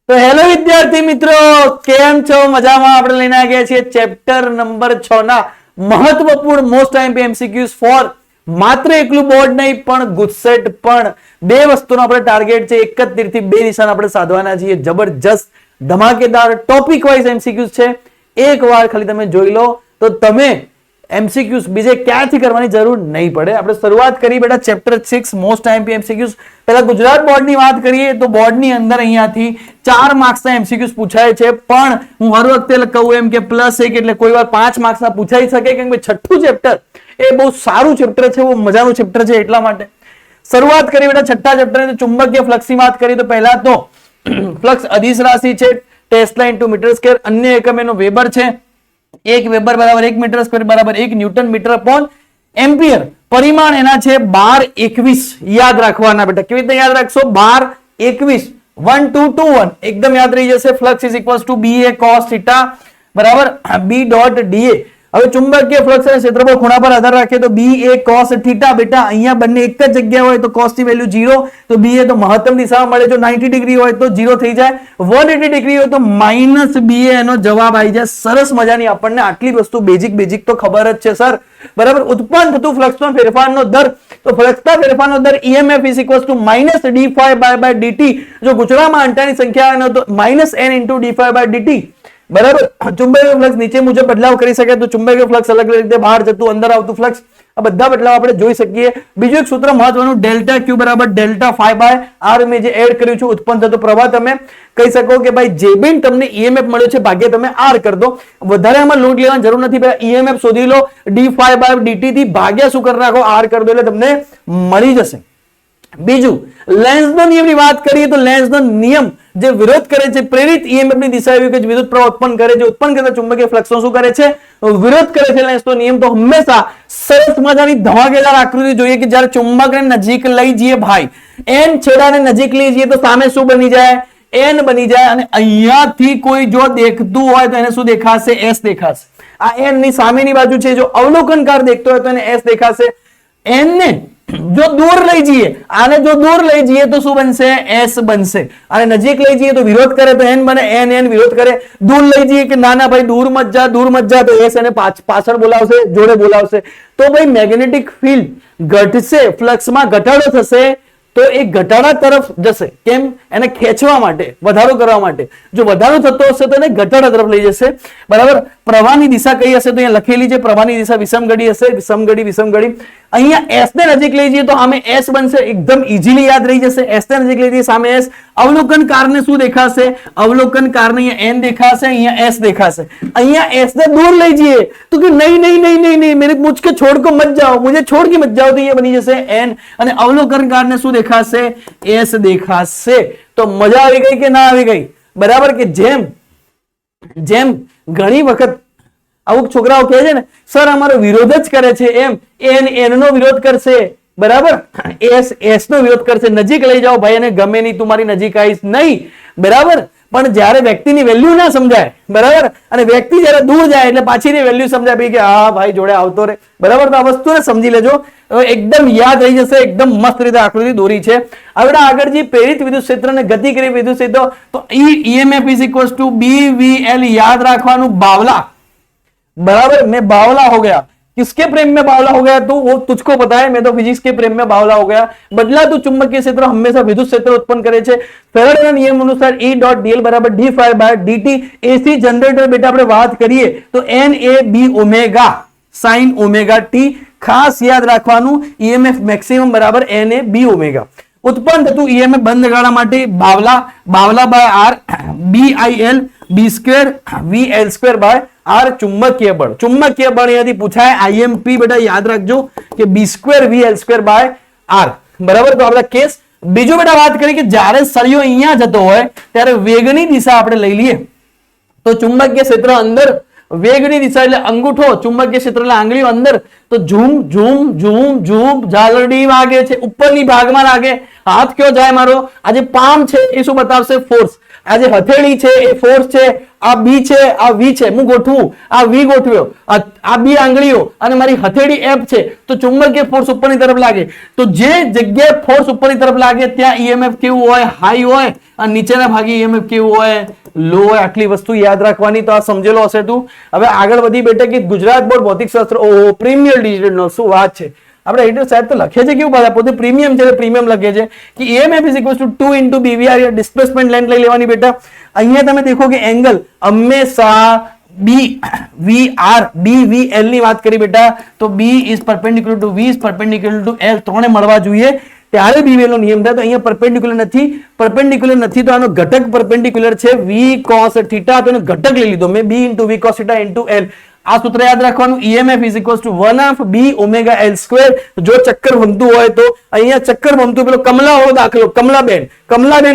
તો હેલો વિદ્યાર્થી મિત્રો, કેમ છો? મજામાં? આપણે લઈને આવ્યા છીએ ચેપ્ટર નંબર 6 ના મહત્વપૂર્ણ મોસ્ટ આઈએમપી એમસીક્યુઝ ફોર માત્ર એકલું બોર્ડ નહીં પણ ગુજસેટ પણ બે વસ્તુનો આપણે ટાર્ગેટ છે. એક જ તીરથી બે નિશાન આપણે સાધવાના છીએ. જબરજસ્ત ધમાકેદાર ટોપિક વાઇઝ એમસીક્યુઝ છે. એકવાર ખાલી તમે જોઈ લો તો તમે એમસીક્યુઝ બીજે ક્યાંથી કરવાની જરૂર નહીં પડે. આપણે શરૂઆત કરી બેટા ચેપ્ટર 6 મોસ્ટ આઈએમપી એમસીક્યુઝ. પહેલા ગુજરાત બોર્ડની વાત કરીએ તો બોર્ડની અંદર અહીંયાથી 4 માર્ક્સના એમસીક્યુઝ પૂછાય છે, પણ હું હર વખતે કહું એમ કે +1 એટલે કોઈ વાર 5 માર્ક્સના પૂછાઈ શકે, કેમ કે છઠ્ઠું ચેપ્ટર એ બહુ સારું ચેપ્ટર છે, બહુ મજાનું ચેપ્ટર છે. એટલા માટે શરૂઆત કરી બેટા છઠ્ઠા ચેપ્ટરની. ચુંબકીય ફ્લક્સની વાત કરીએ તો પહેલા તો ફ્લક્સ અદિશ રાશિ છે, ટેસ્લા × મીટર સ્ક્વેર. અન્ય એકમ એનો વેબર છે. 1 વેબર બરાબર 1 મીટર સ્ક્વેર બરાબર 1 ન્યૂટન મીટર / એમ્પિયર. પરિમાણ એના છે 12 21. યાદ રાખવાના બેટા. કેવી રીતે યાદ રાખશો? 12 21 1 2 2 1 એકદમ યાદ રહી જશે. Flux is equals two BA cos θ બરાબર B ડોટ DA. હવે ચુંબકીય ફ્લક્સ અને ક્ષેત્રફળ ખૂણા પર આધાર રાખીએ તો BA cos θ. બેટા અહીંયા બંને એક જ જગ્યા હોય તો cos ની વેલ્યુ 0, તો BA તો મહત્તમ દિશામાં મળે. જો 90 ડિગ્રી હોય તો 0 થઈ જાય, 180 ડિગ્રી હોય તો -BA એનો જવાબ આવી જાય. સરસ મજાની આપણને આટલી વસ્તુ બેઝિક તો ખબર જ છે સર, બરાબર. ઉત્પન્ન થતું ફ્લક્સમાં ફેરફારનો દર, તો ફ્લક્સના ફેરફારનો દર EMF is equals two -d∅/dt. જો ગુચરામાં અંટાની સંખ્યા હોય તો -n × d∅/dt બરાબર. ચુંબકીય ફ્લક્સ નીચે મુજબ બદલાવ કરી શકે તો ચુંબકીય ફ્લક્સ અલગ અલગ રીતે બહાર જતું અંદર આવતું ફ્લક્સ, આ બધા બદલાવ આપણે જોઈ શકીએ. બીજું એક સૂત્ર મહત્વનું ΔQ બરાબર ΔΦ/r મેં જે એડ કર્યું છે. ઉત્પન્ન થતો પ્રવાહ તમે કહી શકો કે ભાઈ જે બી તમને EMF મળ્યો છે ભાગ્ય તમે r કરી દો. વધારે આમાં લોડ લેવાની જરૂર નથી. EMF શોધી લો, d∅/dt થી ભાગ્યા શું કરી નાખો, r કરી દો એટલે તમને મળી જશે. બીજું લેન્ઝનો નિયમની વાત કરીએ તો લેન્ઝનો નિયમ જે વિરોધ કરે છે પ્રેરિત EMF ની દિશા એવી કે વિદ્યુત પ્રવાહ ઉત્પન્ન કરે છે. ઉત્પન્ન કરતા ચુંબકીય ફ્લક્સનો શું કરે છે? વિરોધ કરે છે. લેન્ઝનો નિયમ તો હંમેશા સરસ મજાની ધમાકેદાર આકૃતિ જોઈએ કે જ્યારે ચુંબકને નજીક લઈ જઈએ ભાઈ, n છેડાને નજીક લઈ જઈએ તો સામે શું બની જાય? n બની જાય. અને અહીંયાથી કોઈ જો દેખતું હોય તો એને શું દેખાશે? s દેખાશે. આ n ની સામેની બાજુ છે. જો અવલોકનકાર દેખતો હોય તો એને s દેખાશે. n ને જો દૂર લઈ જઈએ, આને જો દૂર લઈ જઈએ તો શું બનશે? s બનશે. અને નજીક લઈ જઈએ તો વિરોધ કરે તો n બને. n વિરોધ કરે. દૂર લઈ જઈએ કે ના ભાઈ દૂર મત જા તો s એને પાછળ બોલાવશે, જોડે બોલાવશે. તો ભાઈ મેગ્નેટિક ફિલ્ડ ઘટશે, ફ્લક્સમાં ઘટાડો થશે તો એ ઘટાડા તરફ જશે. કેમ? એને ખેંચવા માટે, વધારો કરવા માટે. જો વધારો થતો હશે તો એને ઘટાડા તરફ લઈ જશે, બરાબર. પ્રવાહની દિશા કઈ હશે? તો અહીંયા લખેલી છે પ્રવાહની દિશા વિષમઘડી હશે. વિષમઘડી. અહીંયા s ને નજીક લઈ જઈએ તો સામે s બનશે. એકદમ ઈઝીલી યાદ રહી જશે. s ને નજીક લઈ જઈએ સામે s. અવલોકનકારને શું દેખાશે? અવલોકનકારને અહીંયા n દેખાશે, અહીંયા s દેખાશે. અહીંયા s ને દૂર લઈ જઈએ તો કે નહીં મેરે મુझको छोड़ को मत जाओ, मुझे छोड़ के मत जाओ, તો ये બની જશે n. અને અવલોકનકારને શું દેખાશે? s દેખાશે. તો મજા આવી ગઈ કે ના આવી ગઈ? બરાબર. કે જેમ ઘણી વખત અમુક છોકરાઓ કહે છે ને સર અમારો વિરોધ જ કરે છે, એમ n નો વિરોધ કરશે, બરાબર. s નો વિરોધ કરશે. નજીક લઈ જાઓ ભાઈ, અને ગમે નહીં તું મારી નજીક આવીશ નહીં, બરાબર. પણ જ્યારે વ્યક્તિની વેલ્યુ ના સમજાય, બરાબર, અને વ્યક્તિ જ્યારે દૂર જાય એટલે પાછીની વેલ્યુ સમજાય ભાઈ કે હા ભાઈ જોડે આવતો રે, બરાબર. તો આ વસ્તુને સમજી લેજો, એકદમ યાદ રહી જશે. એકદમ મસ્ત રીતે આકૃતિ દોરી છે. હવે આગળ જે પ્રેરિત વિદ્યુત ક્ષેત્રને ગતિ કરી વિદ્યુત ક્ષેત્ર, તો EMF is equals two BVL યાદ રાખવાનું. बावला, बराबर. मैं बावला हो गया. किसके प्रेम में बावला हो गया तू? वो तुझको पता है. मैं तो फिजिक्स के प्रेम में बावला हो गया. बदलाતું ચુંબકીય ક્ષેત્ર હંમેશા વિદ્યુત ક્ષેત્ર ઉત્પન્ન કરે છે. ફેરાડેના નિયમ અનુસાર E.dl બરાબર d∅/dt. AC જનરેટર બેટા આપણે વાત કરીએ તો NAB sin ωt. ખાસ યાદ રાખવાનું EMF મેક્સિમમ બરાબર NAB. ઉત્પન્ન થતું EMF બંધ ગાળા માટે બાવલા/r BIL B² VL² r ચુંબકીય બળ. ચુંબકીય બળ અહીંયાથી પૂછાય. IMP બેટા યાદ રાખજો કે B² VL² r, બરાબર. તો આપણા કેસ. બીજો બેટા વાત કરીએ કે જ્યારે સળિયો અહીંયા જતો હોય ત્યારે વેગની દિશા આપણે લઈ લઈએ તો ચુંબકીય ક્ષેત્ર અંદર, વેગની દિશા એટલે અંગૂઠો, ચુંબકીય ક્ષેત્ર એટલે આંગળીઓ અંદર, તો ઝૂમ ઝાલરડી વાગે છે, ઉપરની ભાગમાં લાગે. હાથ કયો જાય મારો? આ જે પામ છે એ શું બતાવશે? ફોર્સ. આ જે હથેળી છે એ ફોર્સ છે, આ બી છે, આ વી છે, હું ગોઠવું, આ વી ગોઠવ્યો, આ બી આંગળીઓ અને મારી હથેળી એફ છે, તો ચુંબકીય ફોર્સ ઉપરની તરફ લાગે. તો જે જગ્યાએ ફોર્સ ઉપરની તરફ લાગે ત્યાં ઈએમએફ કેવું હોય? હાઈ હોય, અને નીચેના ભાગે ઈએમએફ કેવું હોય? લો હોય. આટલી વસ્તુ યાદ રાખવાની. તો આ સમજેલો હશે તું. હવે આગળ વધી બેટા કે ગુજરાત બોર્ડ ભૌતિકશાસ્ત્ર, ઓહો પ્રીમિયર ડિજિટલ, શું વાત છે. આપણે એડિટર સાહેબ તો લખે છે કેવું, પોતે પ્રીમિયમ છે, પ્રીમિયમ લખે છે કે EMF is equals to 2 into BVR. Displacement length લઈ લેવાની બેટા. અહીંયા તમે દેખો કે એંગલ હંમેશા BVR BVL ની વાત કરી બેટા, તો B is perpendicular to V is perpendicular to L, ત્રણે મળવા જોઈએ ત્યારે BVL નો નિયમ થાય. તો અહીંયા પરપેન્ડિક્યુલર નથી તો આનો ઘટક પરપેન્ડિક્યુલર છે V cos થીટા, તો એનો ઘટક લઈ લીધો મેં, B into V cos theta into L. આ સૂત્ર યાદ રાખવાનું. EMF is equals to 1/B omega L square. જો ચક્કર ભમતું હોય તો અહીંયા ચક્કર ભમતું, પેલો કમલા વાળો દાખલો, કમલાબેન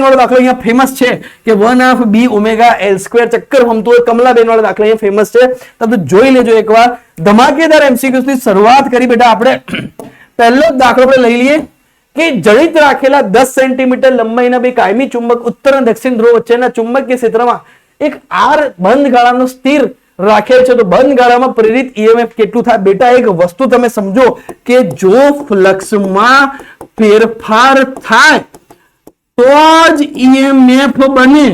વાળો દાખલો અહીંયા ફેમસ છે કે 1/B omega L square ચક્કર ભમતું હોય, કમલાબેન વાળો દાખલો અહીંયા ફેમસ છે. તમે જોઈ લેજો એકવાર. ધમાકેદાર MCQs ની શરૂઆત કરી બેટા આપણે. પહેલો જ દાખલો આપણે લઈ લઈએ કે જડિત રાખેલા 10 સેન્ટીમીટર લંબાઈના બે કાયમી ચુંબક ઉત્તર અને દક્ષિણ ધ્રુવ વચ્ચેના ચુંબકીય ક્ષેત્રમાં એક R બંધ ગાળાનો સ્થિર રાખેલ છે. તો બંધ ગાળામાં પ્રેરિત EMF કેટલું થાય? બેટા એક વસ્તુ તમે સમજો કે જો ફ્લક્સમાં ફેરફાર થાય તો જ EMF બને.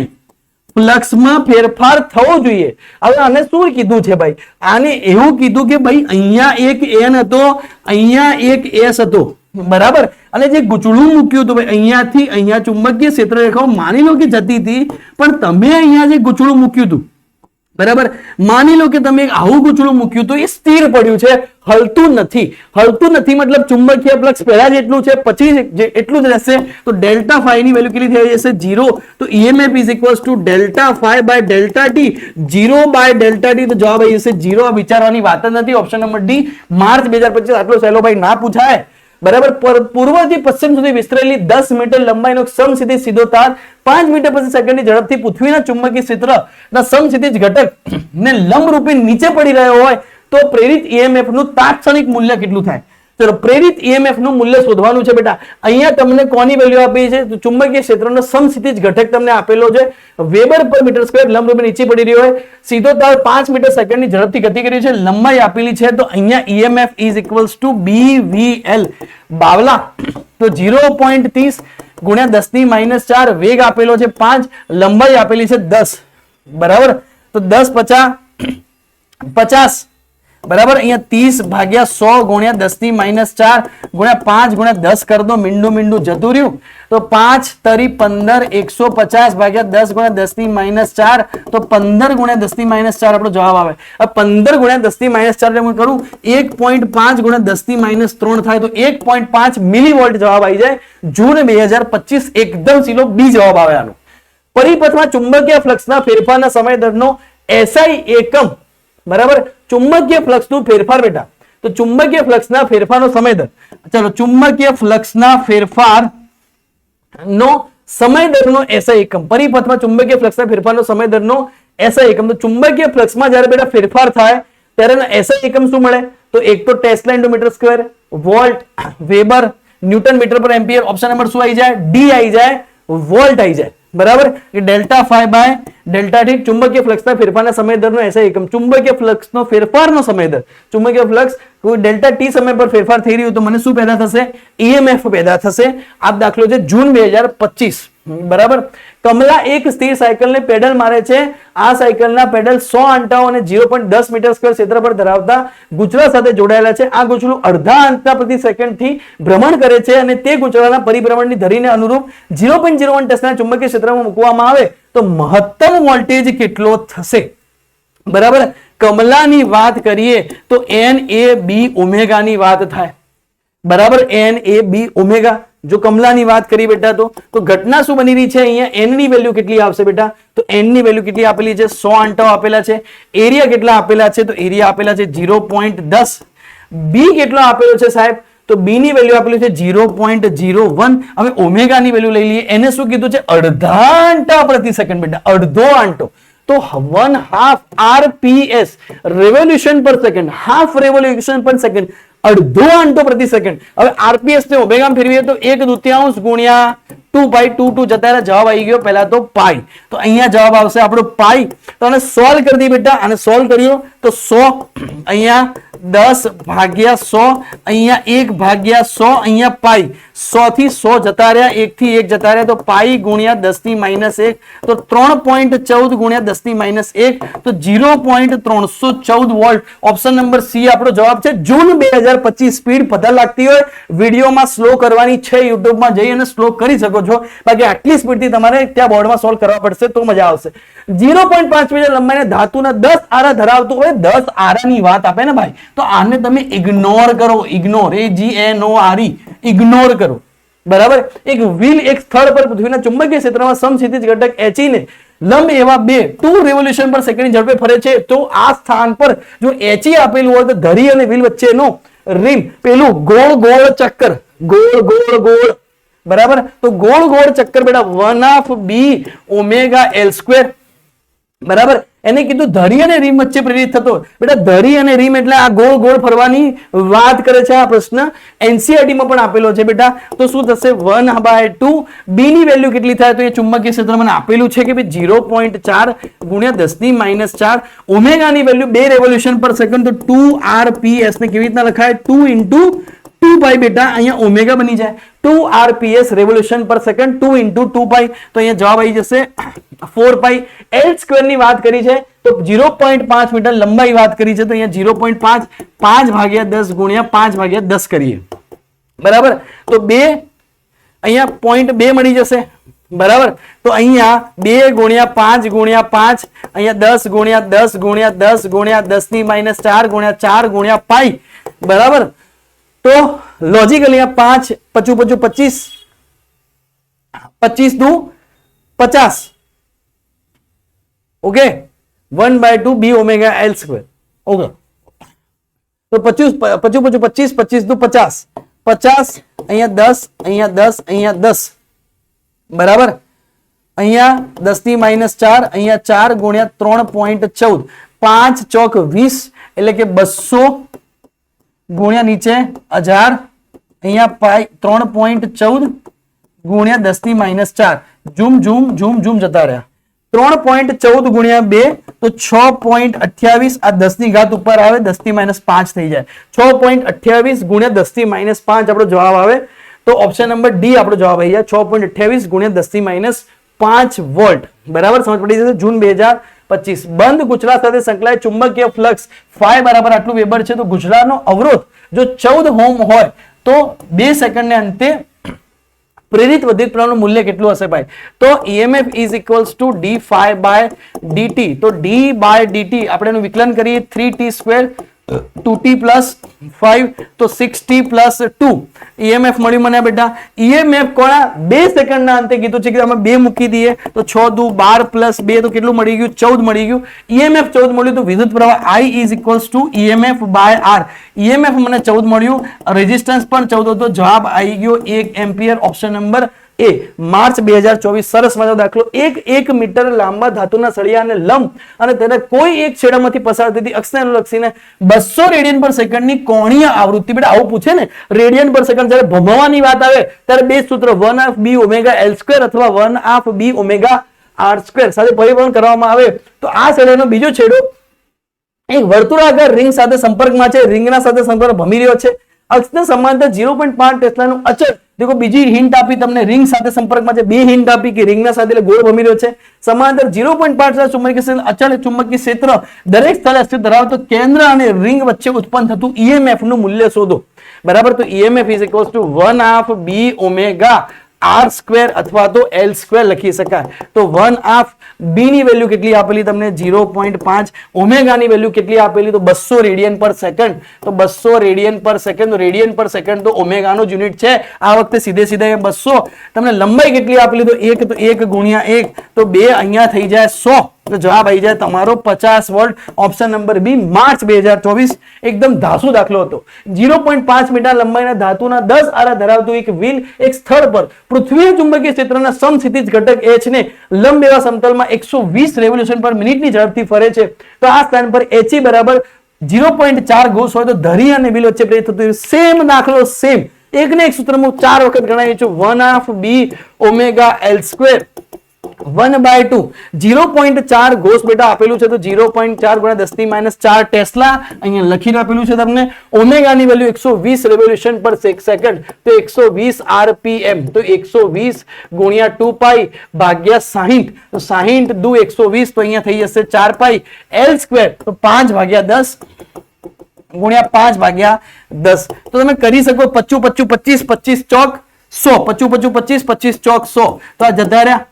ફ્લક્સમાં ફેરફાર થવો જોઈએ. હવે આને શું કીધું છે ભાઈ? આને એવું કીધું કે ભાઈ અહીંયા એક N હતો, અહીંયા એક S હતો, બરાબર, અને જે ગૂંચળું મૂક્યું હતું ભાઈ અહીંયાથી અહીંયા ચુંબકીય ક્ષેત્ર રેખાઓ માની લો કે જતી હતી, પણ તમે અહીંયા જે ગૂંચળું મૂક્યું હતું, બરાબર, માની લો કે તમે આવું ગૂંચળું મૂક્યું તો એ સ્થિર પડ્યું છે, હલતું નથી મતલબ ચુંબકીય ફ્લક્સ પહેલા જેટલું છે પછી એટલું જ રહેશે. તો ડેલ્ટા ફાઈ ની વેલ્યુ કેટલી થઈ જશે? 0. તો EMF is equals to delta phi by delta T, 0 by delta T. તો જવાબ આવી જશે 0. આ વિચારવાની વાત જ નથી. Option number D, March 2025. આટલો સહેલો ભાઈ ના પૂછાય, બરાબર. પૂર્વથી પશ્ચિમ સુધી વિસ્તરેલી 10 મીટર લંબાઈનો સમસ્થિતિ સીધો તાર 5 મીટર પ્રતિ સેકન્ડની ઝડપથી પૃથ્વીના ચુંબકીય ક્ષેત્રના સમસ્થિતિ ઘટક ને લંબરૂપે નીચે પડી રહ્યો હોય તો પ્રેરિત EMF નું તાત્ક્ષણિક મૂલ્ય કેટલું થાય? ચલો, પ્રેરિત EMF નું મૂલ્ય શોધવાનું છે બેટા. અહીંયા તમને કોની વેલ્યુ આપી છે? તો ચુંબકીય ક્ષેત્રનો સમસ્થિતિ ઘટક તમને આપેલો છે, વેબર પર મીટર સ્ક્વેર, લંબરૂપે નીચે પડી રહ્યો હોય, સીધો તાર 5 મીટર સેકન્ડની ઝડપથી ગતિ કરી છે, લંબાઈ આપેલી છે. તો અહીંયા EMF is equals to BVL. બાવલા તો 0.30 ગુણ્યા 10⁻⁴, વેગ આપેલો છે 5, લંબાઈ આપેલી છે 10, બરાબર. તો 10 50 50, બરાબર. અહીંયા 30 ભાગ્યા 100 ગુણ્યા 10⁻⁴ ગુણ્યા 5 ગુણ્યા 10 કર દો, મીંડું જતું રહ્યું. તો 5 તરી 15, 150 ભાગ્યા 10 ગુણ્યા 10⁻⁴, તો 15 ગુણ્યા 10⁻⁴ આપણો જવાબ આવે. આ 15 ગુણ્યા 10⁻⁴ હું કરું 1.5 ગુણ્યા 10⁻³ થાય તો 1.5 મિલીવોલ્ટ જવાબ આવી જાય. જૂન 2025 એકદમ સીધો બી જવાબ આવે આનો. પરિપથમાં ચુંબકીય ફ્લક્સના ફેરફારના સમય દરનો SI એકમ, બરાબર. ચુંબકીય ફ્લક્સનું ફેરફાર બેટા, તો ચુંબકીય ફ્લક્સના ફેરફારનો સમય દર, ચલો ચુંબકીય ફ્લક્સના ફેરફાર નો સમય દરનો SI એકમ, પરિપથમાં ચુંબકીય ફ્લક્સના ફેરફારનો સમય દરનો SI એકમ. તો ચુંબકીય ફ્લક્સમાં જ્યારે બેટા ફેરફાર થાય ત્યારે SI એકમ શું મળે? તો એક તો tesla into metre square, volt, weber, newton metre પર એમ્પિયર. ઓપ્શન નંબર શું આવી જાય? ડી આવી જાય, વોલ્ટ આવી જાય, બરાબર. કે delta phi by delta T ચુંબકીય ફ્લક્સના ફેરફારના સમય દરનો SI એકમ. ચુંબકીય ફ્લક્સનો ફેરફારનો સમય દર, ચુંબકીય ફ્લક્સ કોઈ ડેલ્ટા ટી સમય પર ફેરફાર થઈ રહ્યું તો મને શું પેદા થશે? EMF પેદા થશે. આ દાખલો છે જૂન 2025, બરાબર. કમલા એક સ્થિર સાયકલને પેડલ મારે છે. આ સાયકલના પેડલ 100 આંટાઓ અને 0.10 મીટર સ્ક્વેર ક્ષેત્રફળ ધરાવતા ગૂંચળા સાથે જોડાયેલા છે. આ ગૂંચળું અડધા આંટા પ્રતિ સેકન્ડથી ભ્રમણ કરે છે અને તે ગૂંચળાના પરિભ્રમણની ધરીને અનુરૂપ 0.01 ટેસ્લાના ચુંબકીય ક્ષેત્રમાં મૂકવામાં આવે તો મહત્તમ વોલ્ટેજ કેટલો થશે? બરાબર. કમલાની વાત કરીએ તો NAB ઓમેગા ની વાત થાય, બરાબર. NAB omega. જો કમલાની વાત કરી બેટા તો ઘટના શું બની રહી છે? અહીંયા n ની વેલ્યુ કેટલી આવશે બેટા? તો n ની વેલ્યુ કેટલી આપેલી છે? 100 આંટાઓ આપેલા છે. એરિયા કેટલા આપેલા છે? તો એરિયા આપેલા છે 0.10. બી કેટલો આપેલો છે સાહેબ? તો બી ની વેલ્યુ આપેલી છે 0.01. હવે ઓમેગા ની વેલ્યુ લઈ લઈએ. એને શું કીધું છે? અડધા આંટા પ્રતિ સેકન્ડ બેટા, અડધો આંટો. તો 1/2 RPS, રેવોલ્યુશન પર સેકન્ડ, હાફ રેવોલ્યુશન પર સેકન્ડ. અડધો આંટો પ્રતિ સેકન્ડ. હવે આરપીએસ ને ઓમેગામાં ફેરવીએ તો 1/2 ગુણ્યા 2 પાઈ 2 જતા રહ્યા. જવાબ આવી ગયો પહેલા તો પાઈ. તો અહીંયા જવાબ આવશે આપણો પાઈ. તો આને સોલ્વ કરી દઈએ બેટા. આને સોલ્વ કર્યો તો 100 અહીંયા 10 ભાગ્યા 100 અહીંયા 1 ભાગ્યા 100 અહીંયા પાઈ. 100 થી 100 જતા રહ્યા, 1 થી 1 જતા રહ્યા, તો પાઈ ગુણ્યા 10⁻1 તો 3.14 ગુણ્યા 10⁻1 તો 0.314 વોલ્ટ. ઓપ્શન નંબર સી આપણો જવાબ છે. જૂન 2025. સ્પીડ વધારે લાગતી હોય વિડીયોમાં સ્લો કરવાની છે, યુટ્યુબમાં જઈ અને સ્લો કરી શકો છો. બાકી આટલી સ્પીડથી તમારે ત્યાં બોર્ડમાં સોલ્વ કરવા પડશે તો મજા આવશે. 0.5 મીટર લંબાઈને ધાતુના 10 આરા ધરાવતો હોય, 10 આરાની વાત આપે ને ભાઈ, તો આને તમે ઇગ્નોર કરો. ઇગ્નોર, AGNORE, ઇગ્નોર કરો. બરાબર. એક વ્હીલ એક સ્થળ પર પૃથ્વીના ચુંબકીય ક્ષેત્રમાં સમક્ષિતિજ ઘટક HE ને લંબ એવા 2 રેવોલ્યુશન પર સેકન્ડની ઝડપે ફરે છે. તો આ સ્થાન પર જો HE આપેલું હોય તો ધરી અને વ્હીલ વચ્ચેનો રીમ પેલું ગોળ ગોળ ચક્કર, ગોળ બરાબર. તો ગોળ ચક્કર બેટા 1/b ઓમેગા L². બરાબર. એને કીધું ધરી અને રીમ વચ્ચે પ્રેરિત થતો. બેટા ધરી અને રીમ એટલે આ ગોળ ફરવાની વાત કરે છે આ પ્રશ્ન. એનસીઈઆરટી માં પણ આપેલો છે બેટા. તો શું થશે 1/2. બી ની વેલ્યુ કેટલી થાય તો એ ચુંબકીય ક્ષેત્ર મને આપેલું છે કે 0.4 ગુણ્યા 10⁻4. ઓમેગા ની વેલ્યુ 2 રેવોલ્યુશન પર સેકન્ડ તો 2 ને કેવી રીતના લખાય 2 2 પાઈ બેટા. અહીંયા ઓમેગા બની જાય 2 rps રેવોલ્યુશન પર સેકન્ડ 2 2 પાઈ. તો અહીંયા જવાબ આવી જશે 4 પાઈ. L² ની વાત કરી છે તો 0.5 મીટર લંબાઈ વાત કરી છે તો અહીંયા 0.5 5/10 ગુણ્યા 5/10 કરીએ. બરાબર. તો 2 અહીંયા 0.2 મળી જશે. બરાબર. તો અહીંયા 2 ગુણ્યા 5 ગુણ્યા 5 અહીંયા 10 ગુણ્યા 10 ગુણ્યા 10 ગુણ્યા 10⁻4 ગુણ્યા 4 ગુણ્યા પાઈ. બરાબર. તો લોજિકલી 5 5 25 25 દુ 50. Okay. 1/2 b omega L². Okay. તો 25 25 દુ 50 50 અહીંયા 10 અહીંયા 10 અહીંયા 10. બરાબર. અહીંયા 10⁻4 અહીંયા 4 ગુણ્યા 3.14 5 ચોક 20 એટલે કે 200 ગુણ્યા નીચે 1000 અહીંયા પાઈ 3.14 ગુણ્યા 10⁻4. ઝૂમ જતા રહ્યા. 3.14 ગુણ્યા 2 તો 6.28. આ 10 ની ઘાત ઉપર આવે 10⁻5 થઈ જાય. 6.28 ગુણ્યા 10⁻5 આપણો જવાબ આવે. તો ઓપ્શન નંબર ડી આપણો જવાબ આવી જાય. 6.28 ગુણ્યા 10⁻5 વોલ્ટ. બરાબર. સમજ પડી જશે. જૂન 2025. બંધ ગુચલા સાથે સંકળાયેલ ચુંબકીય ફ્લક્સ phi બરાબર આટલું વેબર છે. તો ગુચલાનો અવરોધ જો 14 ઓહ્મ હોય તો 2 સેકન્ડને અંતે પ્રેરિત વિદ્યુત પ્રવાહનું મૂલ્ય કેટલું હશે ભાઈ? તો EMF is equals to d phi by dt. તો d by dt આપણે એનું વિકલન કરીએ 3t² 2t plus 5 તો 6t plus 2 EMF મળ્યું મને બેટા. EMF કોના 2 સેકન્ડના અંતે કીધું છે કે અમે 2 મૂકી દઈએ તો 6 દુ 12 plus 2 તો કેટલું મળી ગયું 14 મળી ગયું. EMF 14 મળ્યું તો વિદ્યુત પ્રવાહ I is equals to EMF by R. EMF મને 14 મળ્યું, રેઝિસ્ટન્સ પણ 14 હતો. જવાબ આવી ગયો 1 એમ્પિયર. ઓપ્શન નંબર એ. માર્ચ 2024. સરસ મજાનો દાખલો. 1 મીટર લાંબા ધાતુના સળિયાને લંબ અને તેને કોઈ એક છેડામાંથી પસાર થતી અક્ષને અનુલક્ષીને 200 રેડિયન પર સેકન્ડની કોણીય આવૃત્તિ. બેટા આવું પૂછે ને રેડિયન પર સેકન્ડ જ્યારે ભમાવાની વાત આવે ત્યારે બે સૂત્ર 1/b ઓમેગા L² અથવા 1/b ઓમેગા R² સાથે પરિવહન કરવામાં આવે તો આ સળિયાનો બીજો છેડો એક વર્તુળાકાર રિંગ સાથે સંપર્કમાં છે. રિંગના સાથે સંપર્ક ભમી રહ્યો છે. અક્ષને સમાંતર 0.5 ટેસ્લાનું અચળ. देखो બીજી હિન્ટ આપી તમને રિંગ સાથે સંપર્કમાં છે. બે હિન્ટ આપી કે રિંગના સાથે એટલે ગોળ ભમી રહ્યો છે. સમાંતર 0.5 ચુંબકીય અચળ ચુંબકીય ક્ષેત્ર દરેક સ્થળે અસ્તિત્વ ધરાવતો કેન્દ્ર અને રિંગ વચ્ચે ઉત્પન્ન થતું EMF નું મૂલ્ય શોધો. બરાબર. તો EMF is equals to 1/b omega R² અથવા તો L² લખી શકાય. તો 1/b ની વેલ્યુ કેટલી આપેલી તમને 0.5. ઓમેગા ની વેલ્યુ કેટલી આપેલી તો 200 રેડિયન પર સેકન્ડ. તો 200 રેડિયન પર સેકન્ડ. તો રેડિયન પર સેકન્ડ તો ઓમેગા નો યુનિટ છે. આ વખતે સીધે 200. તમને લંબાઈ કેટલી આપેલી તો 1 તો 1 ગુણ્યા 1 તો 2 અહીંયા થઈ જાય 100. તો જવાબ આવી જાય તમારો 50 volt. Option number B. March 2024. એકદમ ધાસુ દાખલો હતો. 0.5 મીટર લંબાઈના ધાતુના 10 આરા ધરાવતું એક વ્હીલ એક સ્થળ પર પૃથ્વીય ચુંબકીય ક્ષેત્રના સમક્ષિતિજ ઘટક H ને લંબ એવા સમતલમાં 120 રેવોલ્યુશન પર મિનિટની ઝડપથી ફરે છે. તો આ સ્થાન પર HE બરાબર 0.4 ઘોષ હોય તો ધરી અને વ્હીલ વચ્ચે પ્રેરિત થતું સેમ દાખલો સેમ એક ને એક સૂત્રમાં 4 વખત ગણાવી છું 1/2 b ઓમેગા l સ્ક્વેર 1/2 0.4 ઘોષ બેટા આપેલું છે તો 0.4 ગુણ્યા 10 ની -4 ટેસ્લા અહીંયા લખીને આપેલું છે તમને ઓમેગા ની વેલ્યુ 120 રેવોલ્યુશન પર સેકન્ડ તો 120 rpm તો 120 ગુણ્યા 2 પાઈ ભાગ્યા 60 તો 60 દુ 120 તો અહીંયા થઈ જશે 4 પાઈ l સ્ક્વેર તો 5 ભાગ્યા 10 ગુણ્યા 5 ભાગ્યા 10 તો તમે કરી શકો 25 25 25 ચોક 100 25 25 25 ચોક 100 તો આ જતા રહ્યા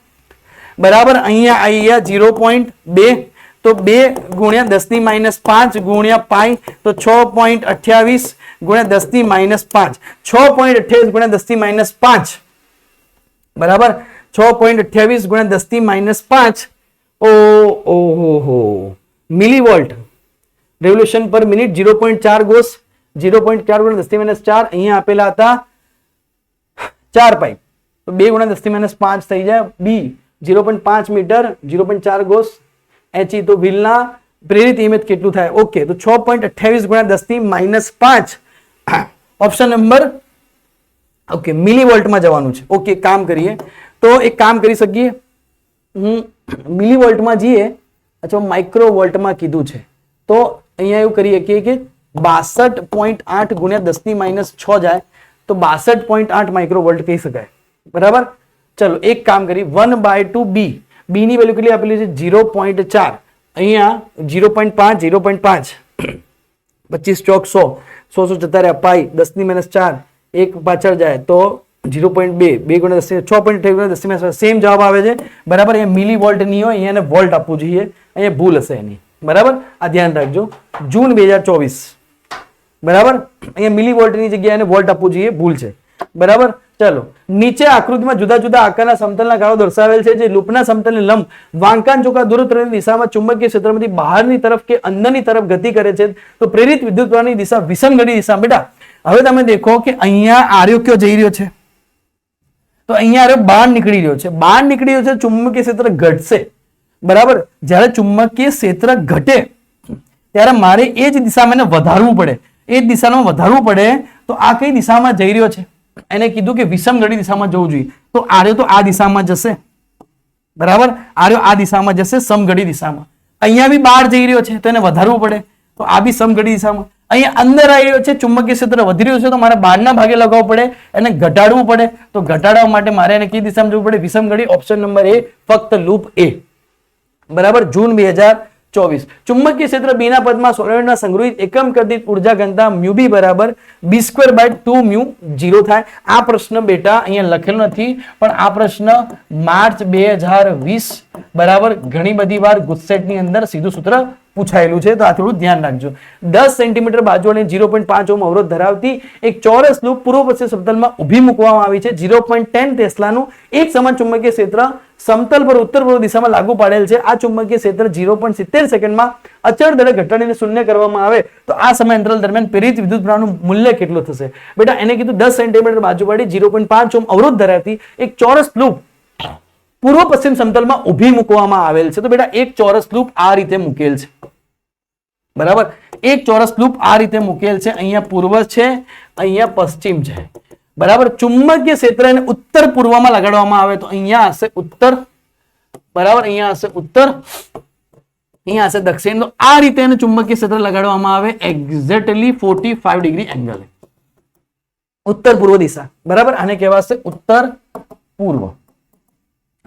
બરાબર અહીંયા આવી ગયા 0.2 તો 2 ગુણ્યા 10 ની -5 ગુણ્યા પાઈ તો 6.28 ગુણ્યા 10 ની -5 6.28 ગુણ્યા 10 ની -5 બરાબર 6.28 ગુણ્યા 10 ની -5 ઓહો મિલીવોલ્ટ રેવોલ્યુશન પર મિનિટ 0.4 ઘોષ 0.4 ગુણ્યા 10 ની -4 અહીંયા આપેલા હતા 4 પાઈ તો 2 ગુણ્યા 10 ની -5 થઈ જાય બી 0.5 મીટર 0.4 ઘોષ એચઈ તો વ્હીલના પ્રેરિત ઇમેજ કેટલું થાય ઓકે તો 6.28 ગુણ્યા 10 ની -5 ઓપ્શન નંબર ઓકે મિલીવોલ્ટમાં જવાનું છે ઓકે કામ કરીએ તો એક કામ કરી શકીએ મિલીવોલ્ટમાં જઈએ અથવા માઇક્રોવોલ્ટમાં કીધું છે તો અહીંયા એવું કરીએ કે 62.8 ગુણ્યા 10 ની -6 જાય તો 62.8 માઇક્રોવોલ્ટ કહી શકાય બરાબર ચલો એક કામ કરી 1/2 b b ની વેલ્યુ કેટલી આપેલી છે 0.4 અહીંયા 0.5 0.5 25 ચોક 100 જતા રહ્યા પાઈ 10 ની -4 એક પાછળ જાય તો 0.2 2 ગુણ્યા 10 6.28 ગુણ્યા 10 ની સેમ જવાબ આવે છે બરાબર અહીંયા મિલી વોલ્ટ નહીં હોય અહીંયા વોલ્ટ આપવું જોઈએ અહીંયા ભૂલ હશે એની બરાબર આ ધ્યાન રાખજો જૂન 2024 બરાબર અહીંયા મિલી વોલ્ટ ની જગ્યાએ એને વોલ્ટ આપવું જોઈએ ભૂલ છે બરાબર ચલો નીચે આકૃતિમાં જુદા જુદા આકારના સમતલના ગાળો દર્શાવેલ છે જે લૂપના સમતલને લંબ વાંકાન ચોકા દૂરત્વની દિશામાં ચુંબકીય ક્ષેત્રમાંથી બહારની તરફ કે અંદરની તરફ ગતિ કરે છે તો પ્રેરિત વિદ્યુતપ્રવાહની દિશા વિષમઘડી દિશા બેટા હવે તમે દેખો કે અહીંયા આર્યો કયો જઈ રહ્યો છે તો અહીંયા આર્યો બહાર નીકળી રહ્યો છે બહાર નીકળી રહ્યો છે ચુંબકીય ક્ષેત્ર ઘટશે બરાબર જ્યારે ચુંબકીય ક્ષેત્ર ઘટે ત્યારે મારે એ જ દિશામાં એને વધારવું પડે એ જ દિશામાં વધારવું પડે તો આ કઈ દિશામાં જઈ રહ્યો છે એને કીધું કે વિષમઘડી દિશામાં જવું જોઈએ તો આર્યો તો આ દિશામાં જશે બરાબર આર્યો આ દિશામાં જશે સમઘડી દિશામાં અહીંયા બી બહાર જઈ રહ્યો છે તો એને વધારવું પડે તો આ બી સમઘડી દિશામાં અહીંયા અંદર આવી રહ્યો છે ચુંબકીય ક્ષેત્ર વધી રહ્યું છે તો મારે બહારના ભાગે લગાવવું પડે એને ઘટાડવું પડે તો ઘટાડવા માટે મારે એને કઈ દિશામાં જવું પડે વિષમઘડી ઓપ્શન નંબર એ ફક્ત લૂપ એ બરાબર જૂન 2024 ચુંબકીય ક્ષેત્ર બી ના પદમાં સોલેનોઇડના સંગ્રહિત એકમ દીઠ ઉર્જા ઘનતા મ્યુ બી બરાબર b²/2 મ્યુ 0 થાય આ પ્રશ્ન બેટા અહીંયા લખેલો નથી પણ આ પ્રશ્ન માર્ચ 2020 બરાબર ઘણી બધી વાર ગુજસેટની અંદર સીધું સૂત્ર પૂછાયેલું છે તો આ થોડું ધ્યાન રાખજો 10 સેન્ટીમીટર બાજુ અને 0.5 ઓહ્મ અવરોધ ધરાવતી એક ચોરસ લૂપ પૂર્વ પશ્ચિમ સમતલમાં ઊભી મૂકવામાં આવી છે 0.10 ટેસ્લાનું એક સમાન ચુંબકીય ક્ષેત્ર સમતલ પર ઉત્તર પૂર્વ દિશામાં લાગુ પાડેલ છે આ ચુંબકીય ક્ષેત્ર 0.70 સેકન્ડમાં અચળ દરે ઘટાડીને શૂન્ય કરવામાં આવે તો આ સમય અંતરાલ દરમિયાન પ્રેરિત વિદ્યુત પ્રવાહનું મૂલ્ય કેટલું થશે બેટા એને કીધું 10 સેન્ટીમીટર બાજુ વાળી 0.5 ઓહ્મ અવરોધ ધરાવતી એક ચોરસ લૂપ પૂર્વ પશ્ચિમ સમતલમાં ઊભી મૂકવામાં આવેલ છે તો બેટા એક ચોરસ લૂપ આ રીતે મૂકેલ છે બરાબર એક ચોરસ લૂપ આ રીતે મૂકેલ છે અહીંયા પૂર્વ છે અહીંયા પશ્ચિમ છે બરાબર ચુંબકીય ક્ષેત્રને ઉત્તર પૂર્વમાં લગાડવામાં આવે તો અહીંયા હશે ઉત્તર બરાબર અહીંયા હશે ઉત્તર અહીંયા હશે દક્ષિણ તો આ રીતે એને ચુંબકીય ક્ષેત્ર લગાડવામાં આવે એક્ઝેક્ટલી 45 ડિગ્રી એંગલ ઉત્તર પૂર્વ દિશા બરાબર આને કહેવાશે ઉત્તર પૂર્વ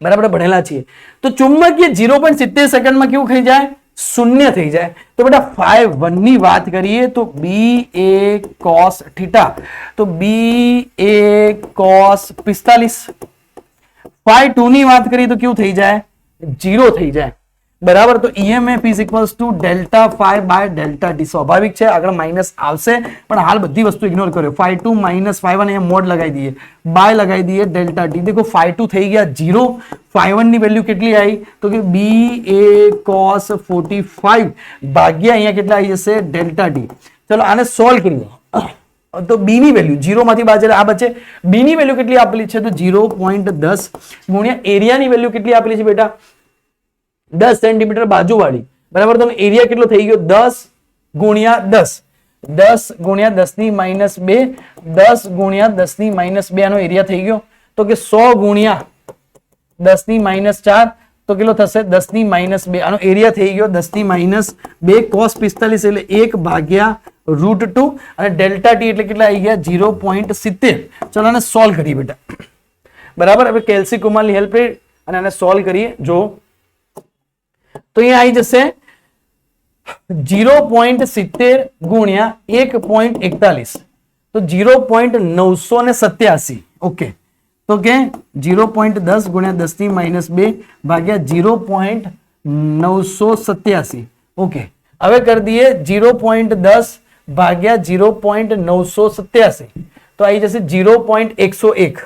બરાબર ભણેલા છીએ તો ચુંબકીય 0.70 સેકન્ડમાં કેવું થઈ જાય શૂન્ય થઈ જાય તો બેટા φ1 ની વાત કરીએ તો ba cos θ તો ba cos 45 φ2 ની વાત કરીએ તો કેવું થઈ જાય 0 થઈ જાય બરાબર તો EMF is equals to delta phi by delta t સ્વાભાવિક છે આગળ માઈનસ આવશે પણ હાલ બધી વસ્તુ ઇગ્નોર કર્યો φ2 minus φ1 અહીંયા મોડ લગાવી દઈએ બાય લગાવી દઈએ delta t દેખો φ2 થઈ ગયા 0 φ1 ની વેલ્યુ કેટલી આવી તો કે ba cos 45 ભાગ્યા અહીંયા કેટલા આવી જશે delta t ચલો આને સોલ્વ કરીએ તો b ની વેલ્યુ 0 માંથી બાદ એટલે આ બચે b ની વેલ્યુ કેટલી આપેલી છે તો 0.10 ગુણ્યા એરિયાની વેલ્યુ કેટલી આપેલી છે બેટા 10 સેન્ટીમીટર બાજુવાળી બરાબર તો એરિયા કેટલો થઈ ગયો 10 ગુણ્યા 10, 10 ગુણ્યા 10 ની માઇનસ 2, 10 ગુણ્યા 10 ની માઇનસ 2 આનો એરિયા થઈ ગયો. તો કે 100 ગુણ્યા 10 ની માઇનસ 4 તો કેટલો થશે 10 ની માઇનસ 2 આનો એરિયા થઈ ગયો 10 ની માઇનસ 2 cos 45 એટલે 1 ભાગ્યા √2 અને ડેલ્ટા ટી એટલે કેટલા આવી ગયા 0.70. ચલો આને સોલ્વ કરીએ બેટા. બરાબર, હવે કેલ્સી કુમારની હેલ્પ લઈ અને આને સોલ્વ કરીએ. જો તો અહીંયા આવી જશે 0.70 ગુણ્યા 1.41 તો 0.987. ઓકે, તો કે 0.10 ગુણ્યા 10 ની માઇનસ 2 ભાગ્યા 0.987. ઓકે, હવે કરી દઈએ 0.10 ભાગ્યા 0.987 તો આવી જશે 0.101.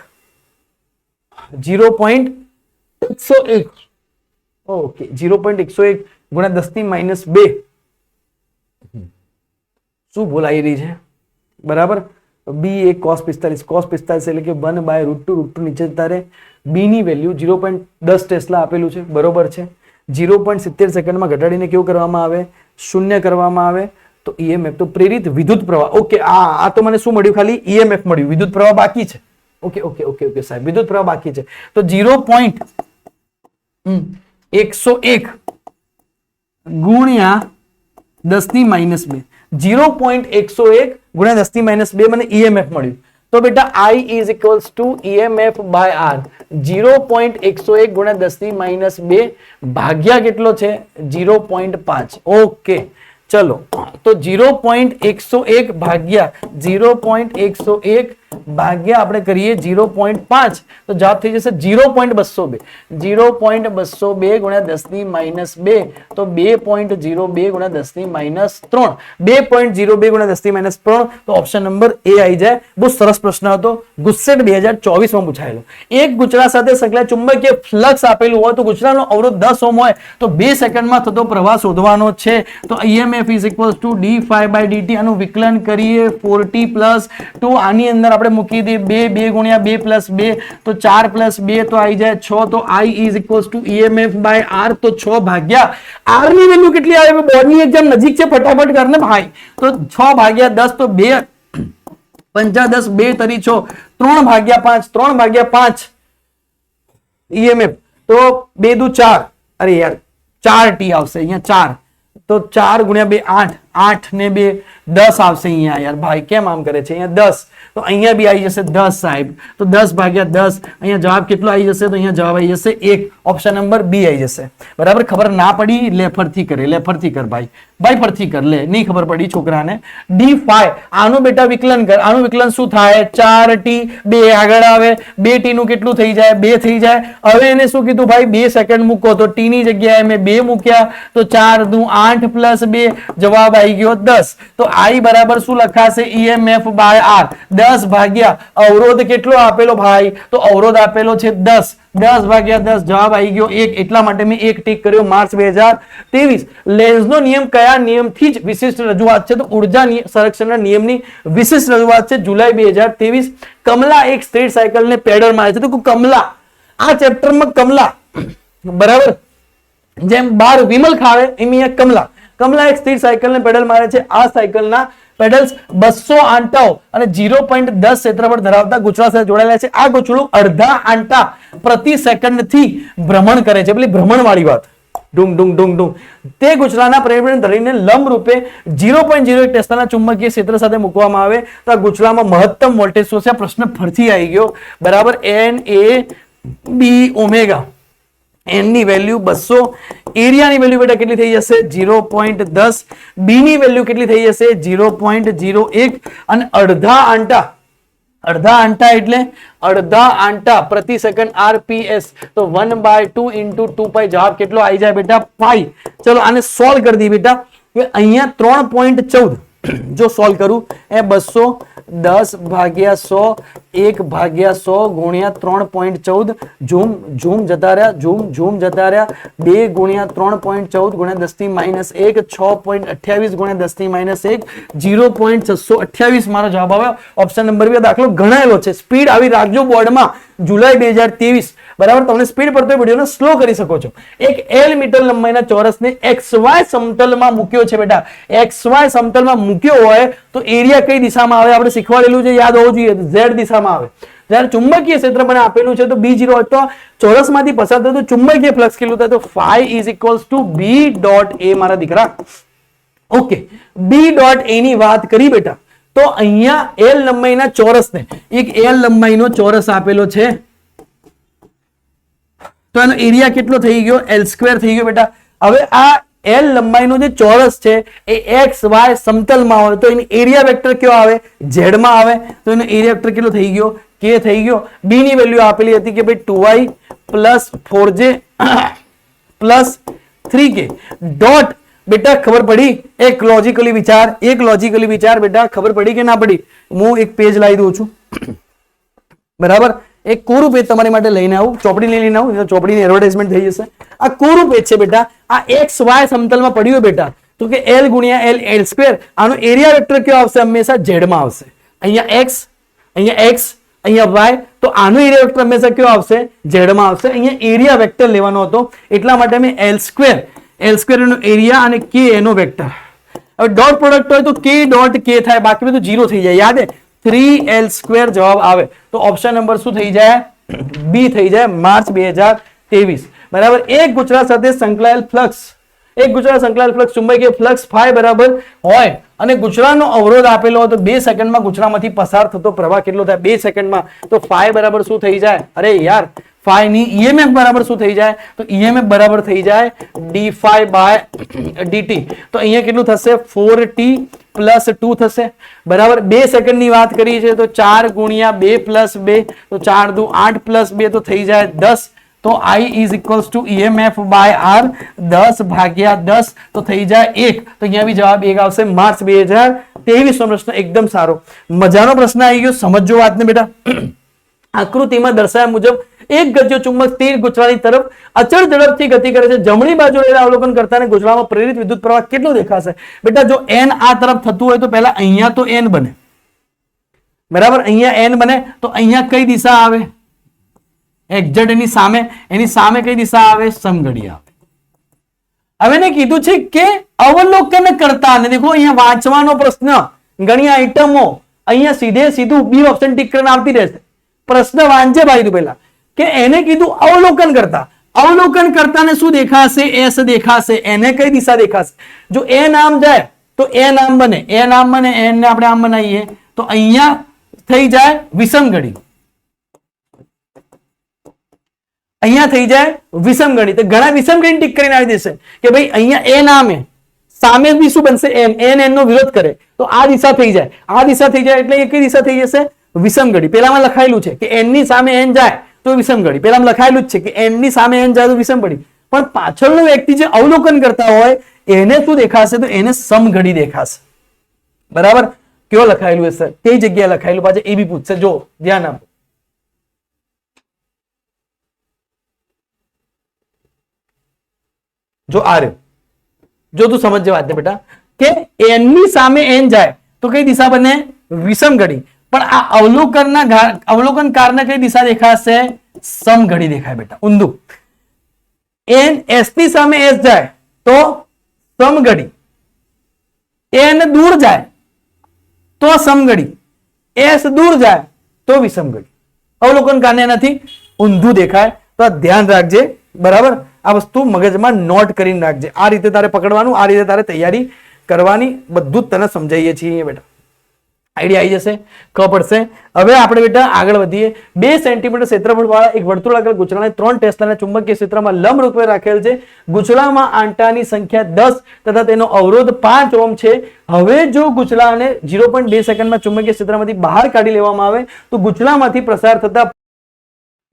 0.101. ઓકે, 0.101 ગુણ્યા 10 ની માઇનસ 2 શું બોલાઈ રહી છે? બરાબર, બી એ cos 45, cos 45 એટલે કે 1/√2 નીચે જતા રહે. બી ની વેલ્યુ 0.10 ટેસ્લા આપેલું છે, બરોબર છે. 0.70 સેકન્ડમાં ઘટાડીને કેવું કરવામાં આવે? શૂન્ય કરવામાં આવે. તો ઈએમએફ તો પ્રેરિત વિદ્યુત પ્રવાહ. ઓકે, આ તો મને શું મળ્યું? ખાલી ઈએમએફ મળ્યું, વિદ્યુત પ્રવાહ બાકી છે. ઓકે ઓકે ઓકે ઓકે સાહેબ, વિદ્યુત પ્રવાહ બાકી છે. તો 0.101 ગુણ્યા 10 ની માઇનસ 2, 0.101 ગુણ્યા 10 ની માઇનસ 2 મને ઈએમએફ મળ્યું. તો બેટા I is equals to EMF by R. 0.101 ગુણ્યા 10 ની માઇનસ 2 ભાગ્યા કેટલો છે? 0.5. ઓકે, ચલો તો 0.101 ભાગ્યા 0.101 ભાગ્યા આપણે કરીએ 0.5 તો જવાબ થઈ જશે 0.202. 0.202 ગુણ્યા 10 ની માઇનસ 2 તો 2.02 ગુણ્યા 10 ની માઇનસ 3. 2.02 ગુણ્યા 10 ની માઇનસ 3 તો ઓપ્શન નંબર એ આવી જાય. બહુ સરસ પ્રશ્ન હતો, ગુસ્સેટ 2024 માં પૂછાયેલો. એક ગુચળા સાથે સંકળાયેલ ચુંબકીય ફ્લક્સ આપેલું હોય તો ગુચળાનો અવરોધ 10 ઓહ્મ હોય તો 2 સેકન્ડમાં થતો પ્રવાહ શોધવાનો છે. તો EMF is equals two d∅dt. આનું વિકલન કરીએ 4t + 2. આની અંદર આપણે મૂકી દઈએ 2 ગુણ્યા 2 + 2 તો 4 + 2 તો આવી જાય 6. તો I is equals to EMF by R. તો 6 ભાગ્યા R ની વેલ્યુ કેટલી આવે? બોર્ડની એક્ઝામ નજીક છે, ફટાફટ કરને ભાઈ. તો 6 ભાગ્યા 10 તો 2 5 10 2 તરી 6 3 ભાગ્યા 5 3 ભાગ્યા 5 EMF તો 2 દુ 4. અરે યાર 4t આવશે અહીંયા 4 તો 4 ગુણ્યા 2 8 8 ને 2 10 આવશે અહીંયા. યાર ભાઈ કેમ આમ કરે છે? અહીંયા 10 તો અહીંયા બી આવી જશે 10 સાહેબ. તો 10 ભાગ્યા 10 અહીંયા જવાબ કેટલો આવી જશે? તો અહીંયા જવાબ આવી જશે 1. ઓપ્શન નંબર બી આવી જશે. બરાબર, ખબર ના પડી લે ફરથી કરે, લે ફરથી કર ભાઈ, ભાઈ ફરથી કર લે, નહીં ખબર પડી છોકરાને. d∅ આનું બેટા વિકલન કર. આનું વિકલન શું થાય? 4t 2 આગળ આવે 2t નું કેટલું થઈ જાય? 2 થઈ જાય. હવે એને શું કીધું ભાઈ? 2 સેકન્ડ મૂકો તો t ની જગ્યાએ મેં 2 મૂક્યા તો 4 દુ 8 + 2 જવાબ આવી ગયો 10. તો I બરાબર શું લખાશે? EMF by R. 10 ભાગ્યા અવરોધ કેટલો આપેલો ભાઈ? તો અવરોધ આપેલો છે 10. 10 ભાગ્યા 10 જવાબ આવી ગયો 1. એટલા માટે મેં 1 ટીક કર્યો. માર્ચ 2023. લેન્ઝનો નિયમ કયા નિયમથી જ વિશિષ્ટ રજૂઆત છે? તો ઉર્જા સંરક્ષણના નિયમની વિશિષ્ટ રજૂઆત છે જુલાઈ 2023. કમલા એક સ્ટ્રીટ સાયકલને પેડલ મારે છે. તો કમલા, આ ચેપ્ટરમાં કમલા, બરાબર, જેમ બાર વિમલ ખાવે એમ અહીંયા કમલા એક સ્ટ્રીટ સાયકલને પેડલ મારે છે. આ સાયકલના પેડલ્સ 200 આંટાઓ અને 0.10 ક્ષેત્રફળ ધરાવતા ગુચળા સાથે જોડાયેલા છે. આ ગુચળું અડધા આંટા પ્રતિ સેકન્ડ થી ભ્રમણ કરે છે. પેલી ભ્રમણ વાળી વાત, ડુંગ ડુંગ ડુંગ ડુંગ. તે ગુચળાના પરિભ્રમણ ધરીને લંબ રૂપે 0.01 ટેસ્લાના ચુંબકીય ક્ષેત્ર સાથે મૂકવામાં આવે તો આ ગુચળામાં મહત્તમ વોલ્ટેજ શું છે? આ પ્રશ્ન ફરીથી આવી ગયો. બરાબર, NAB ઓમેગા. n ની વેલ્યુ 200, એરિયાની વેલ્યુ બેટા કેટલી થઈ જશે? 0.10. બી ની વેલ્યુ કેટલી થઈ જશે? 0.01 અને અડધા આંટા એટલે અડધા આંટા પ્રતિ સેકન્ડ RPS તો 1/2 × 2π. જવાબ કેટલો આવી જાય બેટા? 5. ચલો આને સોલ્વ કરી દઈએ બેટા. અહીંયા 3.14 જો સોલ્વ કરું એ 210 ભાગ્યા 100 1/100 ગુણ્યા 3.14 ઝૂમ જતા રહ્યા 2 ગુણ્યા 3.14 ગુણ્યા 10 ની માઇનસ 1 6.28 ગુણ્યા 10 ની માઇનસ 1 0.628 મારો જવાબ આવ્યો. ઓપ્શન નંબર 2 દાખલો ગણાયેલો છે. સ્પીડ આવી રાખજો બોર્ડમાં. જુલાઈ 2023 બરાબર. તમને સ્પીડ પડતો વિડીયોને સ્લો કરી શકો છો. એક L મીટર લંબાઈના ચોરસને XY સમતલમાં મૂક્યો છે બેટા. XY સમતલમાં મૂક્યો હોય તો એરિયા કઈ દિશામાં આવે? આપણે શીખવાડેલું છે, યાદ હોવું જોઈએ, Z દિશામાં આવે. જ્યારે ચુંબકીય ક્ષેત્ર મને આપેલું છે તો B0 હોય તો ચોરસમાંથી પસાર થતો ચુંબકીય ફ્લક્સ કેટલું થાય? તો phi is equals to B dot A મારા દીકરા. ઓકે, B dot A ની વાત કરી બેટા, તો અહીંયા L લંબાઈના ચોરસને, એક L લંબાઈનો ચોરસ આપેલો છે તો એનો એરિયા કેટલો થઈ ગયો? L² થઈ ગયો બેટા. હવે આ L લંબાઈનો જે ચોરસ છે એ XY સમતલમાં હોય તો એનો એરિયા વેક્ટર કયો આવે? Z માં આવે. તો એનો એરિયા વેક્ટર કેટલો થઈ ગયો? K થઈ ગયો. B ની વેલ્યુ આપેલી હતી કે ભાઈ 2i plus 4j plus 3k dot. બેટા ખબર પડી? એક લોજિકલી વિચાર બેટા, ખબર પડી કે ના પડી? હું એક પેજ લાવી દઉં છું, બરાબર. એક કોરું પેજ તમારી માટે લઈને આવું, ચોપડી લઈને આવું, ચોપડીની એડવર્ટાઇઝમેન્ટ થઈ જશે. આ કોરું પેજ છે બેટા, આ XY સમતલમાં પડ્યું બેટા, તો કે L ગુણ્યા L L². આનો એરિયા વેક્ટર કયો આવશે? હંમેશા Z માં આવશે. અહીંયા X, અહીંયા X, અહીંયા Y, તો આનો એરિયા વેક્ટર હંમેશા કયો આવશે? Z માં આવશે. અહીંયા એરિયા વેક્ટર લેવાનો હતો એટલા માટે મેં L² એનો એરિયા અને K એનો વેક્ટર. હવે ડોટ પ્રોડક્ટ હોય તો K ડોટ K થાય, બાકી બધું 0 થઈ જાય. યાદ હે? 3L² જવાબ આવે. તો ઓપ્શન નંબર શું થઈ જાય? B થઈ જાય. માર્ચ 2023. બરાબર. એક ગુજરાત સાથે સંકળાયેલ ફ્લક્સ ચુંબકીય ફ્લક્સ phi બરાબર હોય અને ગુજરાતનો અવરોધ આપેલો હોય તો 2 સેકન્ડમાં ગુજરાતમાંથી પસાર થતો પ્રવાહ કેટલો થાય? 2 સેકન્ડમાં. તો phi બરાબર શું થઈ જાય? અરે યાર, phi ની EMF બરાબર શું થઈ જાય? તો EMF બરાબર થઈ જાય d phi by dt. તો અહીંયા કેટલું થશે? 4t પ્લસ 2 થશે. બરાબર. 2 સેકન્ડની વાત કરી છે તો 4 ગુણ્યા 2 પ્લસ 2, તો 4 દુ 8 પ્લસ 2 તો થઈ જાય 10. તો I is equals to EMF by R, 10 ભાગ્યા 10 તો થઈ જાય 1. તો અહીંયા બી જવાબ 1 આવશે. માર્ચ 2023 નો પ્રશ્ન એકદમ સારો, મજાનો પ્રશ્ન આવી ગયો. સમજો વાતને બેટા. આકૃતિમાં દર્શાવ્યા મુજબ એક ગતિયો ચુંબક સ્થિર ગૂંચળાની તરફ અચળ ઝડપથી ગતિ કરે છે. જમણી બાજુ રહેલા અવલોકન કરતાને ગૂંચળામાં પ્રેરિત વિદ્યુત પ્રવાહ કેટલો દેખાશે? બેટા જો n આ તરફ થતું હોય તો પહેલા અહીંયા તો n બને, બરાબર. અહીંયા n બને તો અહીંયા કઈ દિશા આવે? એક્ઝેક્ટ એની સામે કઈ દિશા આવે? સમઘડી આવે. હવે મેં કીધું છે કે અવલોકન કરતા, અને દેખો અહીંયા વાંચવાનો પ્રશ્ન, ઘણી આઈટમો અહીંયા સીધું બી ઓપ્શન ટીક કરીને આવતી રહેશે. પ્રશ્ન વાંચે ભાઈ તું પહેલા, કે એને કીધું અવલોકન કરતાને શું દેખાશે? S દેખાશે. એને કઈ દિશા દેખાશે? જો એ નામ જાય તો એ નામ બને, n ને આપણે આમ બનાવીએ તો અહીંયા થઈ જાય વિષમઘડી. અહીંયા થઈ જાય વિષમઘડી. તો ઘણા વિષમઘડી ટીક કરીને આવી દેશે કે ભાઈ અહીંયા એ નામ સામે બી શું બનશે? n નો વિરોધ કરે તો આ દિશા થઈ જાય. આ દિશા થઈ જાય એટલે એ કઈ દિશા થઈ જશે? વિષમઘડી. પેલામાં લખાયેલું છે કે n ની સામે n જાય તો વિષમઘડી. પેલામાં લખાયેલું જ છે કે n ની સામે n જાય તો વિષમઘડી. પણ પાછળનો વ્યક્તિ જે અવલોકન કરતા હોય એને શું દેખાશે? તો એને સમઘડી દેખાશે. બરાબર. કયો લખાયેલું હશે? કઈ જગ્યાએ લખાયેલું? પાછળ એ બી પૂછશે. જો ધ્યાન આપો. જો આ રહ્યો, જો તું સમજજે વાત બેટા, કે n ની સામે n જાય તો કઈ દિશા બને? વિષમઘડી. પણ આ અવલોકનકારને કઈ દિશા દેખાશે? સમઘડી દેખાય બેટા, ઊંધું. S ની સામે S જાય તો સમઘડી, n દૂર જાય તો સમઘડી, S દૂર જાય તો વિષમઘડી. અવલોકનકારને નથી ઊંધું દેખાય. તો ધ્યાન રાખજે, બરાબર. આ વસ્તુ મગજમાં નોટ કરીને રાખજે. આ રીતે તારે પકડવાનું, આ રીતે તારે તૈયારી કરવાની. બધું જ તને સમજાવીએ છીએ બેટા. આઈડિયા આવી જશે, ખબર પડશે. હવે આપણે બેટા આગળ વધીએ. 2 સેન્ટીમીટર ક્ષેત્રફળ વાળા એક વર્તુળાકાર ગૂંચળાને 3 ટેસ્લાના ચુંબકીય ક્ષેત્રમાં લંબ રૂપે રાખેલ છે. ગૂંચળામાં આંટાની સંખ્યા 10 તથા તેનો અવરોધ 5 ઓહ્મ છે. હવે જો ગૂંચળાને 0.2 સેકન્ડમાં ચુંબકીય ક્ષેત્રમાંથી બહાર કાઢી લેવામાં આવે તો ગૂંચળામાંથી પ્રસાર થતા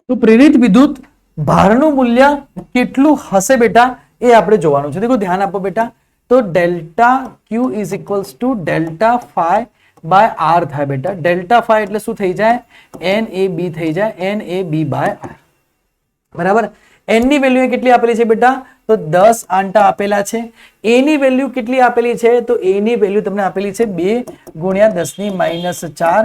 પ્રેરિત વિદ્યુત ભારનું મૂલ્ય કેટલું હશે બેટા? એ આપણે જોવાનું છે. દેખો ધ્યાન આપો બેટા. તો delta Q is equals to delta phi by R થાય બેટા. ડેલ્ટા ફાઈ એટલે શું થઈ જાય? NAB થઈ જાય, NAB બાય R. બરાબર. n ની વેલ્યુ કેટલી આપેલી છે બેટા? તો 10 આંટા આપેલા છે. a ની વેલ્યુ કેટલી આપેલી છે? તો a ની વેલ્યુ તમને આપેલી છે 2 ગુણ્યા 10 ની -4.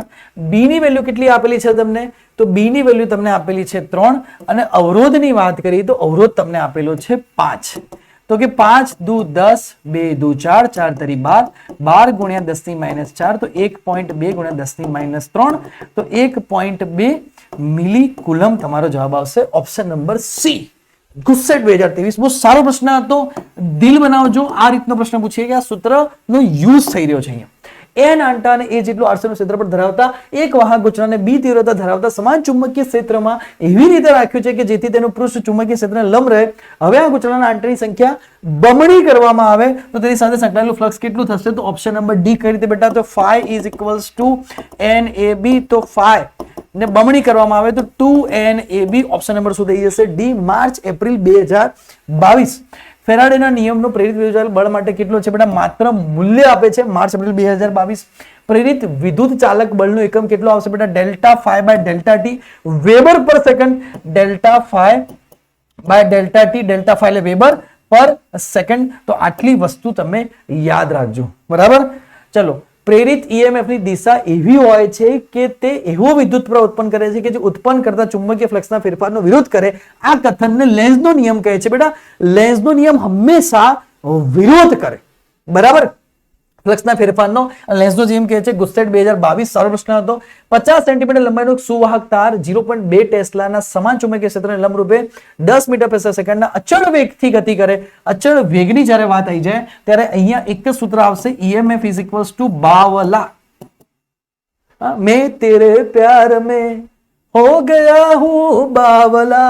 b ની વેલ્યુ કેટલી આપેલી છે તમને? તો b ની વેલ્યુ તમને આપેલી છે 3. અને અવરોધની વાત કરીએ તો અવરોધ તમને આપેલો છે 5. તો કે 5 દુ 10, 2 દુ 4, 4 તરી 12, 12 ગુણ્યા 10 ની -4, તો 1.2 ગુણ્યા 10 ની -3, તો 1.2 મિલી કુલમ તમારો જવાબ આવશે. Option number C. ગુસ્સેટ 2023 બહુ સારો પ્રશ્ન હતો. દિલ બનાવજો. આ રીતનો પ્રશ્ન પૂછીએ કે આ સૂત્રનો યુઝ થઈ રહ્યો છે અહીંયા. n આંટા અને a જેટલું આરસીનું ક્ષેત્રફળ ધરાવતા એક વાહક ગોચરાને b તીવ્રતા ધરાવતા સમાન ચુંબકીય ક્ષેત્રમાં એવી રીતે રાખ્યું છે કે જેથી તેનું પૃષ્ઠ ચુંબકીય ક્ષેત્રને લંબ રહે. હવે આ ગોચરાના આંટાની સંખ્યા બમણી કરવામાં આવે તો તેની સાથે સંકળાયેલું ફ્લક્સ કેટલું થશે? તો ઓપ્શન નંબર ડી. કઈ રીતે બેટા? તો phi = NAB. તો phi ને બમણી કરવામાં આવે તો 2NAB. ઓપ્શન નંબર શું થઈ જશે? ડી. March April 2022. ફેરાડેના નિયમનો પ્રેરિત વિદ્યુત બળ માટે કેટલો છે બેટા? માત્ર મૂલ્ય આપે છે માર્ચ એપ્રિલ 2022. પ્રેરિત વિદ્યુત ચાલક બળનો એકમ કેટલો આવશે બેટા? Delta phi by delta T weber per second. Delta phi by delta T, delta phi એટલે વેબર પર સેકન્ડ. તો આટલી વસ્તુ તમે યાદ રાખજો. બરાબર. ચલો. પ્રેરિત EMF ની દિશા એવી હોય છે કે તે એવો વિદ્યુત પ્રવાહ ઉત્પન્ન કરે છે કે જે ઉત્પન્ન કરતા ચુંબકીય ફ્લક્સના ફેરફારનો વિરોધ કરે. આ કથનને લેન્ઝનો નિયમ કહે છે બેટા. લેન્ઝનો નિયમ હંમેશા વિરોધ કરે. બરાબર. ફ્લક્સના ફેરફારનો લેન્ઝનો નિયમ કહે છે. ગુસ્સેટ 2022 સારો પ્રશ્ન હતો. 50 સેન્ટીમીટર લંબાઈનો સુવાહક તાર 0.2 ટેસ્લાના સમાન ચુંબકીય ક્ષેત્રને લંબરૂપે 10 મીટર પ્રતિ સેકન્ડના અચળ વેગથી ગતિ કરે. અચળ વેગની જ્યારે વાત આવી જાય ત્યારે અહીંયા એક જ સૂત્ર આવશે. EMF = બાવલા. મેં તેરે પ્યાર में हो गया हूं बावला.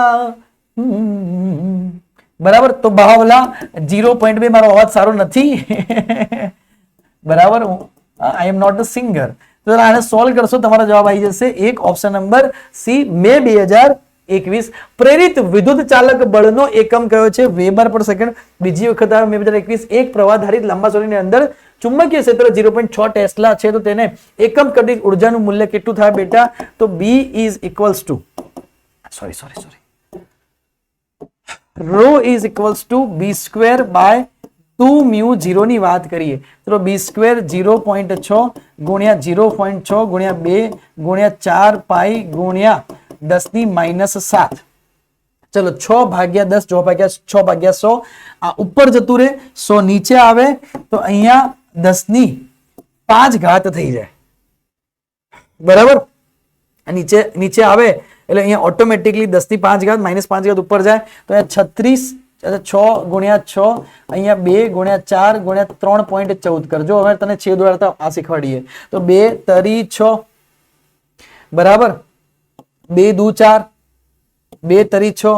બરાબર. તો બાવલા 0.2. મારો અવાજ સારો નથી. બરાબર. I am not a singer. તો આને સોલ્વ કરશો તમારો જવાબ આવી જશે એક. Option number C. મે 2021. પ્રેરિત વિદ્યુત ચાલક બળનો એકમ કયો છે? Weber per second. બીજી વખત આવે મે 2021. એક પ્રવાહધારિત લાંબા સોલીની અંદર ચુંબકીય ક્ષેત્ર 0.6 ટેસ્લા છે તો તેને એકમ દીઠ ઉર્જાનું મૂલ્ય કેટલું થાય બેટા? તો B = ρ = B² બાય 2 મ્યુ 0 ની વાત કરીએ તો B² 0.6 ગુણ્યા 0.6 ગુણ્યા 2 ગુણ્યા 4 પાઈ ગુણ્યા 10 ની -7. ચલો 6 ભાગ્યા 10 6 ભાગ્યા 100. આ ઉપર જતું રહે, 100 નીચે આવે તો અહીંયા 10 ની 5 ઘાત થઈ જાય. બરાબર. નીચે આવે એટલે અહીંયા ઓટોમેટિકલી 10 ની 5 ઘાત -5 ઘાત ઉપર જાય તો અહીંયા 36. 6 ગુણ્યા 6 અહીંયા 2 ગુણ્યા 4 ગુણ્યા 3.14 કરજો. હવે તને છેદ ઉડાડતા આ શીખવાડીએ તો 2 તરી 6. બરાબર. 2 દુ 4, 2 તરી 6.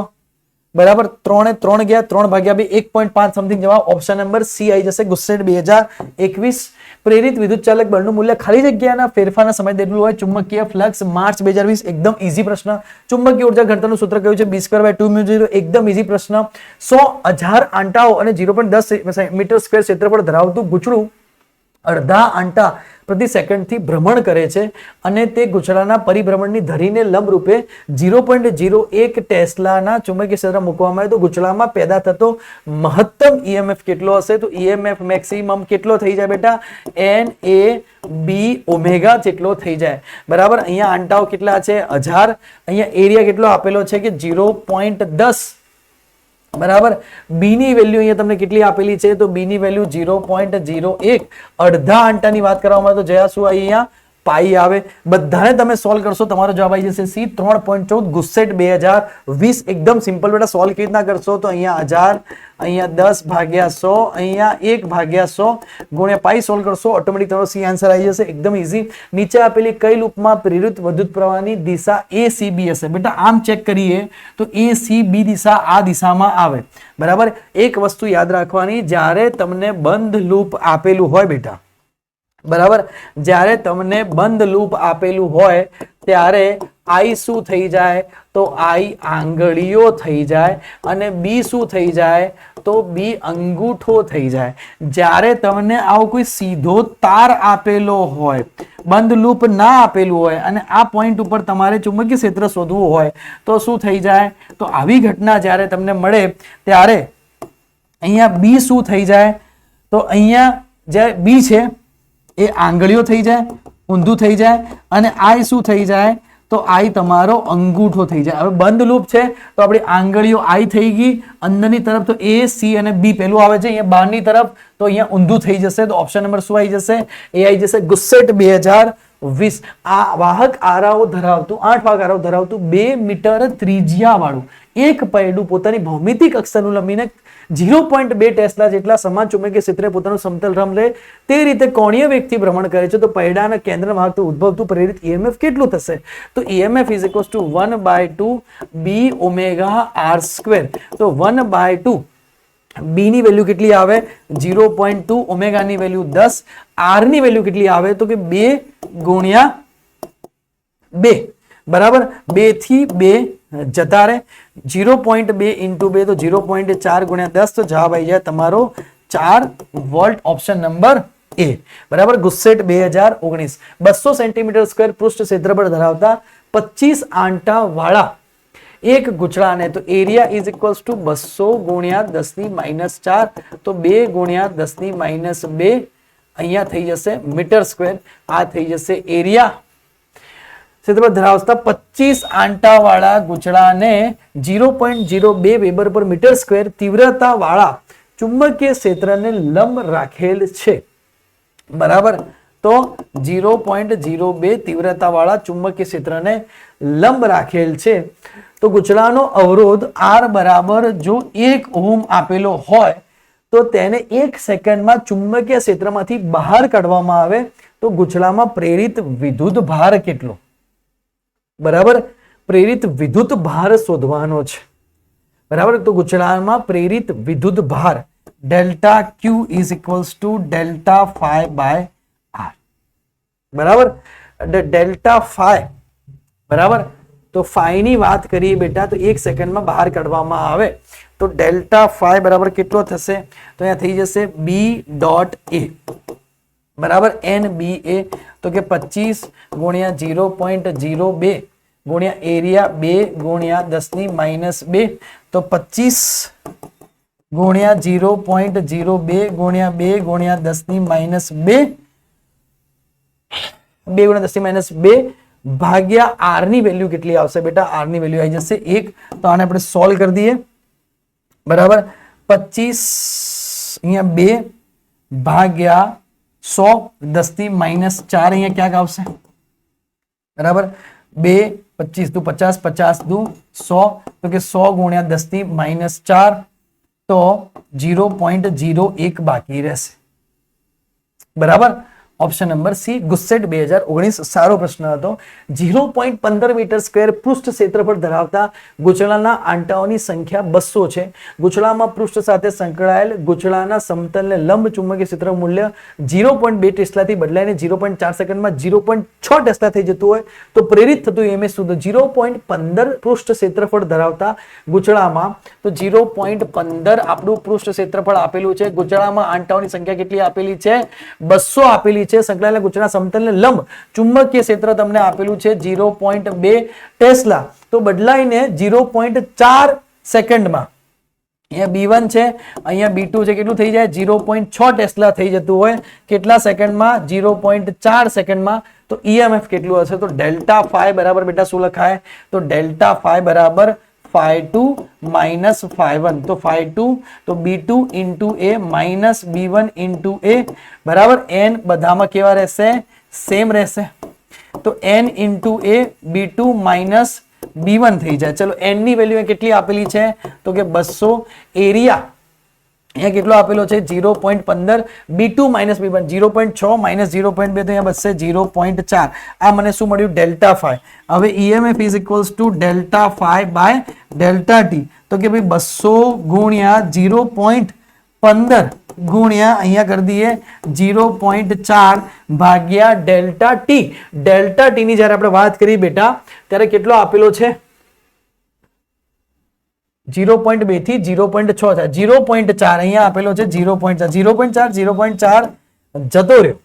બરાબર. 3 3 ગયા, 3 ભાગ્યા 2 1.5 સમથિંગ જવાબ. ઓપ્શન નંબર સી આવી જશે. ગુસ્સેટ 2021. પ્રેરિત વિદ્યુત ચાલક બળનું મૂલ્ય ખાલી જગ્યાના ફેરફારના સમય જેટલું હોય. ચુંબકીય ફ્લક્સ માર્ચ 2020. એકદમ ઈઝી પ્રશ્ન. ચુંબકીય ઊર્જા ઘનતાનું સૂત્ર કયું છે? B² / 2 mu 0. એકદમ ઈઝી પ્રશ્ન. 100,000 આંટાઓ અને 0.10 મીટર સ્ક્વેર ક્ષેત્રફળ ધરાવતું ગુચડું અડધા આંટા પ્રતિ સેકન્ડથી ભ્રમણ કરે છે અને તે ગુચડાના પરિભ્રમણની ધરીને લંબ રૂપે 0.01 ટેસ્લાના ચુંબકીય ક્ષેત્ર મૂકવામાં આવે તો ગુચડામાં પેદા થતો મહત્તમ EMF કેટલો હશે? તો EMF મેક્સિમમ કેટલો થઈ જાય બેટા? NAB ઓમેગા જેટલો થઈ જાય. બરાબર. અહીંયા આંટાઓ કેટલા છે? 1000. અહીંયા એરિયા કેટલો આપેલો છે કે 0.10. બરાબર. બી ની વેલ્યુ અહીંયા તમને કેટલી આપેલી છે? તો બી ની વેલ્યુ 0.01. અડધા આંટાની વાત કરવામાં આવે તો જયા શું અહીંયા પાઈ આવે. બધાને તમે સોલ્વ કરશો તમારો જવાબ આવી જશે સી. 3.14. ગુસ્સેટ 2020. એકદમ સિમ્પલ બેટા. સોલ્વ કેવી રીતના કરશો તો અહીંયા 1000, અહીંયા 10 ભાગ્યા 100, અહીંયા 1 ભાગ્યા 100 ગુણ્યા પાઈ સોલ્વ કરશો ઓટોમેટિક તમારો સી આન્સર આવી જશે. એકદમ ઈઝી. નીચે આપેલી કઈ લૂપમાં પ્રેરિત વિદ્યુત પ્રવાહની દિશા ACB હશે? બેટા આમ ચેક કરીએ તો ACB દિશા આ દિશામાં આવે. બરાબર. એક વસ્તુ યાદ રાખવાની, જ્યારે તમને બંધ લૂપ આપેલું હોય બેટા, બરાબર, જ્યારે તમને બંધ લૂપ આપેલું હોય ત્યારે I શું થઈ જાય? તો I આંગળીઓ થઈ જાય અને B શું થઈ જાય? તો B અંગૂઠો થઈ જાય. જ્યારે તમને આવો કોઈ સીધો તાર આપેલો હોય, બંધ લૂપ ના આપેલું હોય અને આ પોઈન્ટ ઉપર તમારે ચુંબકીય ક્ષેત્ર શોધવું હોય તો શું થઈ જાય? તો આવી ઘટના જ્યારે તમને મળે ત્યારે અહીંયા બી શું થઈ જાય? તો અહીંયા જે બી છે એ આંગળીઓ થઈ જાય, ઊંધું થઈ જાય, અને આઈ શું થઈ જાય? તો આઈ તમારો અંગૂઠો થઈ જાય. હવે બંધ લૂપ છે તો આપણી આંગળીઓ આઈ થઈ ગઈ, અંદરની તરફ તો એ, સી અને બી પેલું આવે છે, અહીંયા બહારની તરફ તો અહીંયા ઊંધું થઈ જશે. તો ઓપ્શન નંબર શું આવી જશે? એ આવી જશે ગુસ્સેટ 2020. આ વાહક આરાઓ ધરાવતું 8 વાહક આરાઓ ધરાવતું 2 મીટર ત્રિજ્યા વાળું એક પૈડું પોતાની ભૌમિતિક અક્ષનું લંબીને 0.2 ટેસ્લા જેટલા સમાન ચુંબકીય ક્ષેત્રે પોતાનું સમતલ રમ લે તે રીતે કોણીય વેગથી ભ્રમણ કરે છે તો પૈડાના કેન્દ્રમાં વાહકતું ઉદ્ભવતું પ્રેરિત EMF કેટલું થશે? તો EMF is equals to 1/2 b omega r square. તો 1/2 b ની વેલ્યુ કેટલી આવે? 0.2, ઓમેગા ની વેલ્યુ 10, r ની વેલ્યુ કેટલી આવે? તો કે 2 ગુણ્યા 2, બરાબર. 2 થી 2 જતા રહે, 0.2 into 2 તો 0.4 ગુણ્યા 10 તો જવાબ આવી જાય તમારો 4 વોલ્ટ. ઓપ્શન નંબર એ, બરાબર. ગુસ્સેટ 2019 200 સેન્ટીમીટર સ્ક્વેર પૃષ્ઠ ક્ષેત્રફળ ધરાવતા 25 આંટા વાળા એક ગુચડાને તો એરિયા ઇઝ ઇક્વલ્સ ટુ 200 ગુણ્યા 10 ની -4 તો 2 ગુણ્યા 10 ની -2 અહીંયા થઈ જશે મીટર સ્ક્વેર. આ થઈ જશે એરિયા. ક્ષેત્રફળ ધરાવતા 25 આંટા વાળા ગુચડાને 0.02 વેબર પર મીટર સ્ક્વેર તીવ્રતા વાળા ચુંબકીય ક્ષેત્રને લંબ રાખેલ છે, બરાબર. તો 0.02 તીવ્રતા વાળા ચુંબકીય ક્ષેત્રને લંબ રાખેલ છે. તો ગુચડાનો અવરોધ R બરાબર જો 1 ઓહમ આપેલો હોય તો તેને 1 સેકન્ડમાં ચુંબકીય ક્ષેત્રમાંથી બહાર કાઢવામાં આવે તો ગુચડામાં પ્રેરિત વિદ્યુત ભાર કેટલો? બરાબર. પ્રેરિત વિદ્યુત ભાર શોધવાનો છે, બરાબર. તો ગુચડામાં પ્રેરિત વિદ્યુત ભાર delta Q is equals to delta phi by R, બરાબર. ડેલ્ટા ફાઈ, બરાબર. તો ફાઈ ની વાત કરીએ બેટા તો 1 સેકન્ડમાં બહાર કાઢવામાં આવે તો ડેલ્ટા ફાઈ બરાબર કેટલો થશે? તો અહીંયા થઈ જશે B.A, બરાબર. NBA તો કે 25 ગુણ્યા 0.02 ગુણ્યા એરિયા 2 ગુણ્યા 10 ની -2 તો 25 ગુણ્યા 0.02 ગુણ્યા 2 ગુણ્યા 10 ની -2 2 ગુણ્યા 10 ની -2 ભાગ્યા R ની વેલ્યુ કેટલી આવશે બેટા? R ની વેલ્યુ આવી જશે 1. તો આને આપણે સોલ્વ કરી દઈએ, બરાબર. 25 અહીંયા 2 ભાગ્યા 100 10 ની -4 અહીંયા ક્યાંક આવશે, બરાબર. 2 25 × 50 50 × 100 તો કે 100 ગુણ્યા 10 ની -4 તો 0.01 બાકી રહેશે, બરાબર. ઓપ્શન નંબર સી ગુસ્સેટ 2019 સારો પ્રશ્ન હતો. 0.15 મીટર સ્ક્વેર પૃષ્ઠ ક્ષેત્રફળ ધરાવતા ગુચડાના આંટાઓની સંખ્યા 200 છે. ગુચડામાં પૃષ્ઠ સાથે સંકળાયેલ ગુચડાના સમતલને લંબ ચુંબકીય ક્ષેત્ર મૂલ્ય 0.2 ટેસ્લાથી બદલાઈને 0.4 સેકન્ડમાં 0.6 ટેસ્લા થઈ જતું હોય તો પ્રેરિત થતું EMF શુદ્ધ 0.15 પૃષ્ઠ ક્ષેત્રફળ ધરાવતા ગુચડામાં તો 0.15 આપણું પૃષ્ઠ ક્ષેત્રફળ આપેલું છે. ગુચડામાં આંટાઓની સંખ્યા કેટલી આપેલી છે? 200 આપેલી છે. સંકળાયેલા ગુચડા સમતલને લંબ ચુંબકીય ક્ષેત્ર તમને આપેલું છે 0.2 ટેસ્લા તો બદલાઈને 0.4 સેકન્ડમાં અહીંયા B1 છે, અહીંયા B2 છે, કેટલું થઈ જાય? 0.6 ટેસ્લા થઈ જતું હોય કેટલા સેકન્ડમાં? 0.4 સેકન્ડમાં. તો EMF કેટલું હશે? તો ડેલ્ટા ફાઈ બરાબર બેટા શું લખાય? તો ડેલ્ટા ફાઈ બરાબર phi2 minus phi1 તો phi2 તો b2 into a minus b1 into a બરાબર. n બધામાં કેવા રહેશે? સેમ રહેશે. તો n into a b2 minus b1 થઈ જાય. ચલો n ની વેલ્યુ કેટલી આપેલી છે? તો કે 200. એરિયા અહીંયા કેટલો આપેલો છે? 0.15. b2 minus b1 0.6 minus 0.2 તો અહીંયા બચશે 0.4. આ મને શું મળ્યું? Delta phi. હવે EMF is equals to delta phi by delta T તો કે ભાઈ 200 ગુણ્યા 0.15 ગુણ્યા અહીંયા કરી દઈએ 0.4 ભાગ્યા ડેલ્ટા ટી. ડેલ્ટા ટી ની જ્યારે આપણે વાત કરી બેટા ત્યારે કેટલો આપેલો છે? 0.2 થી 0.6 થાય 0.4 અહીંયા આપેલો છે 0.4 0.4 0.4 જતો રહ્યો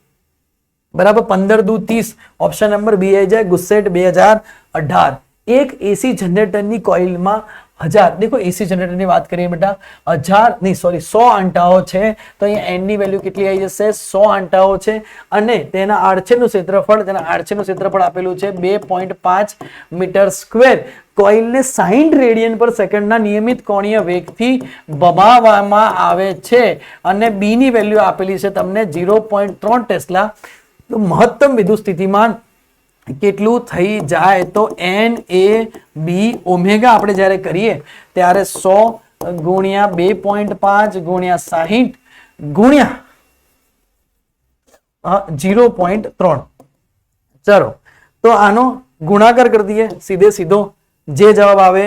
બરાબર 15 દુ 30 ઓપ્શન નંબર બી આવી જાય ગુસ્સેટ 2018. એક એસી જનરેટરની કોઇલમાં 1000 देखो एसी जनरेटर ની વાત કરીએ બેટા 1000 નહીં સોરી 100 આંટાઓ છે તો અહીંયા n ની વેલ્યુ કેટલી આવી જશે 100 આંટાઓ છે અને તેના આડછેદનું ક્ષેત્રફળ આપેલું છે 2.5 મીટર સ્ક્વેર. કોઇલને 60 રેડિયન પર સેકન્ડના નિયમિત કોણીય વેગથી ભમાવવામાં આવે છે અને બી ની વેલ્યુ આપેલી છે તમને 0.3 ટેસ્લા. તો મહત્તમ વિદ્યુત સ્થિતિમાન કેટલું થઈ જાય તો n a b ઓમેગા આપણે જ્યારે કરીએ ત્યારે 100 ગુણ્યા 2.5 ગુણ્યા 60 ગુણ્યા 0.3. ચલો તો આનો ગુણાકાર કરી દઈએ સીધો જે જવાબ આવે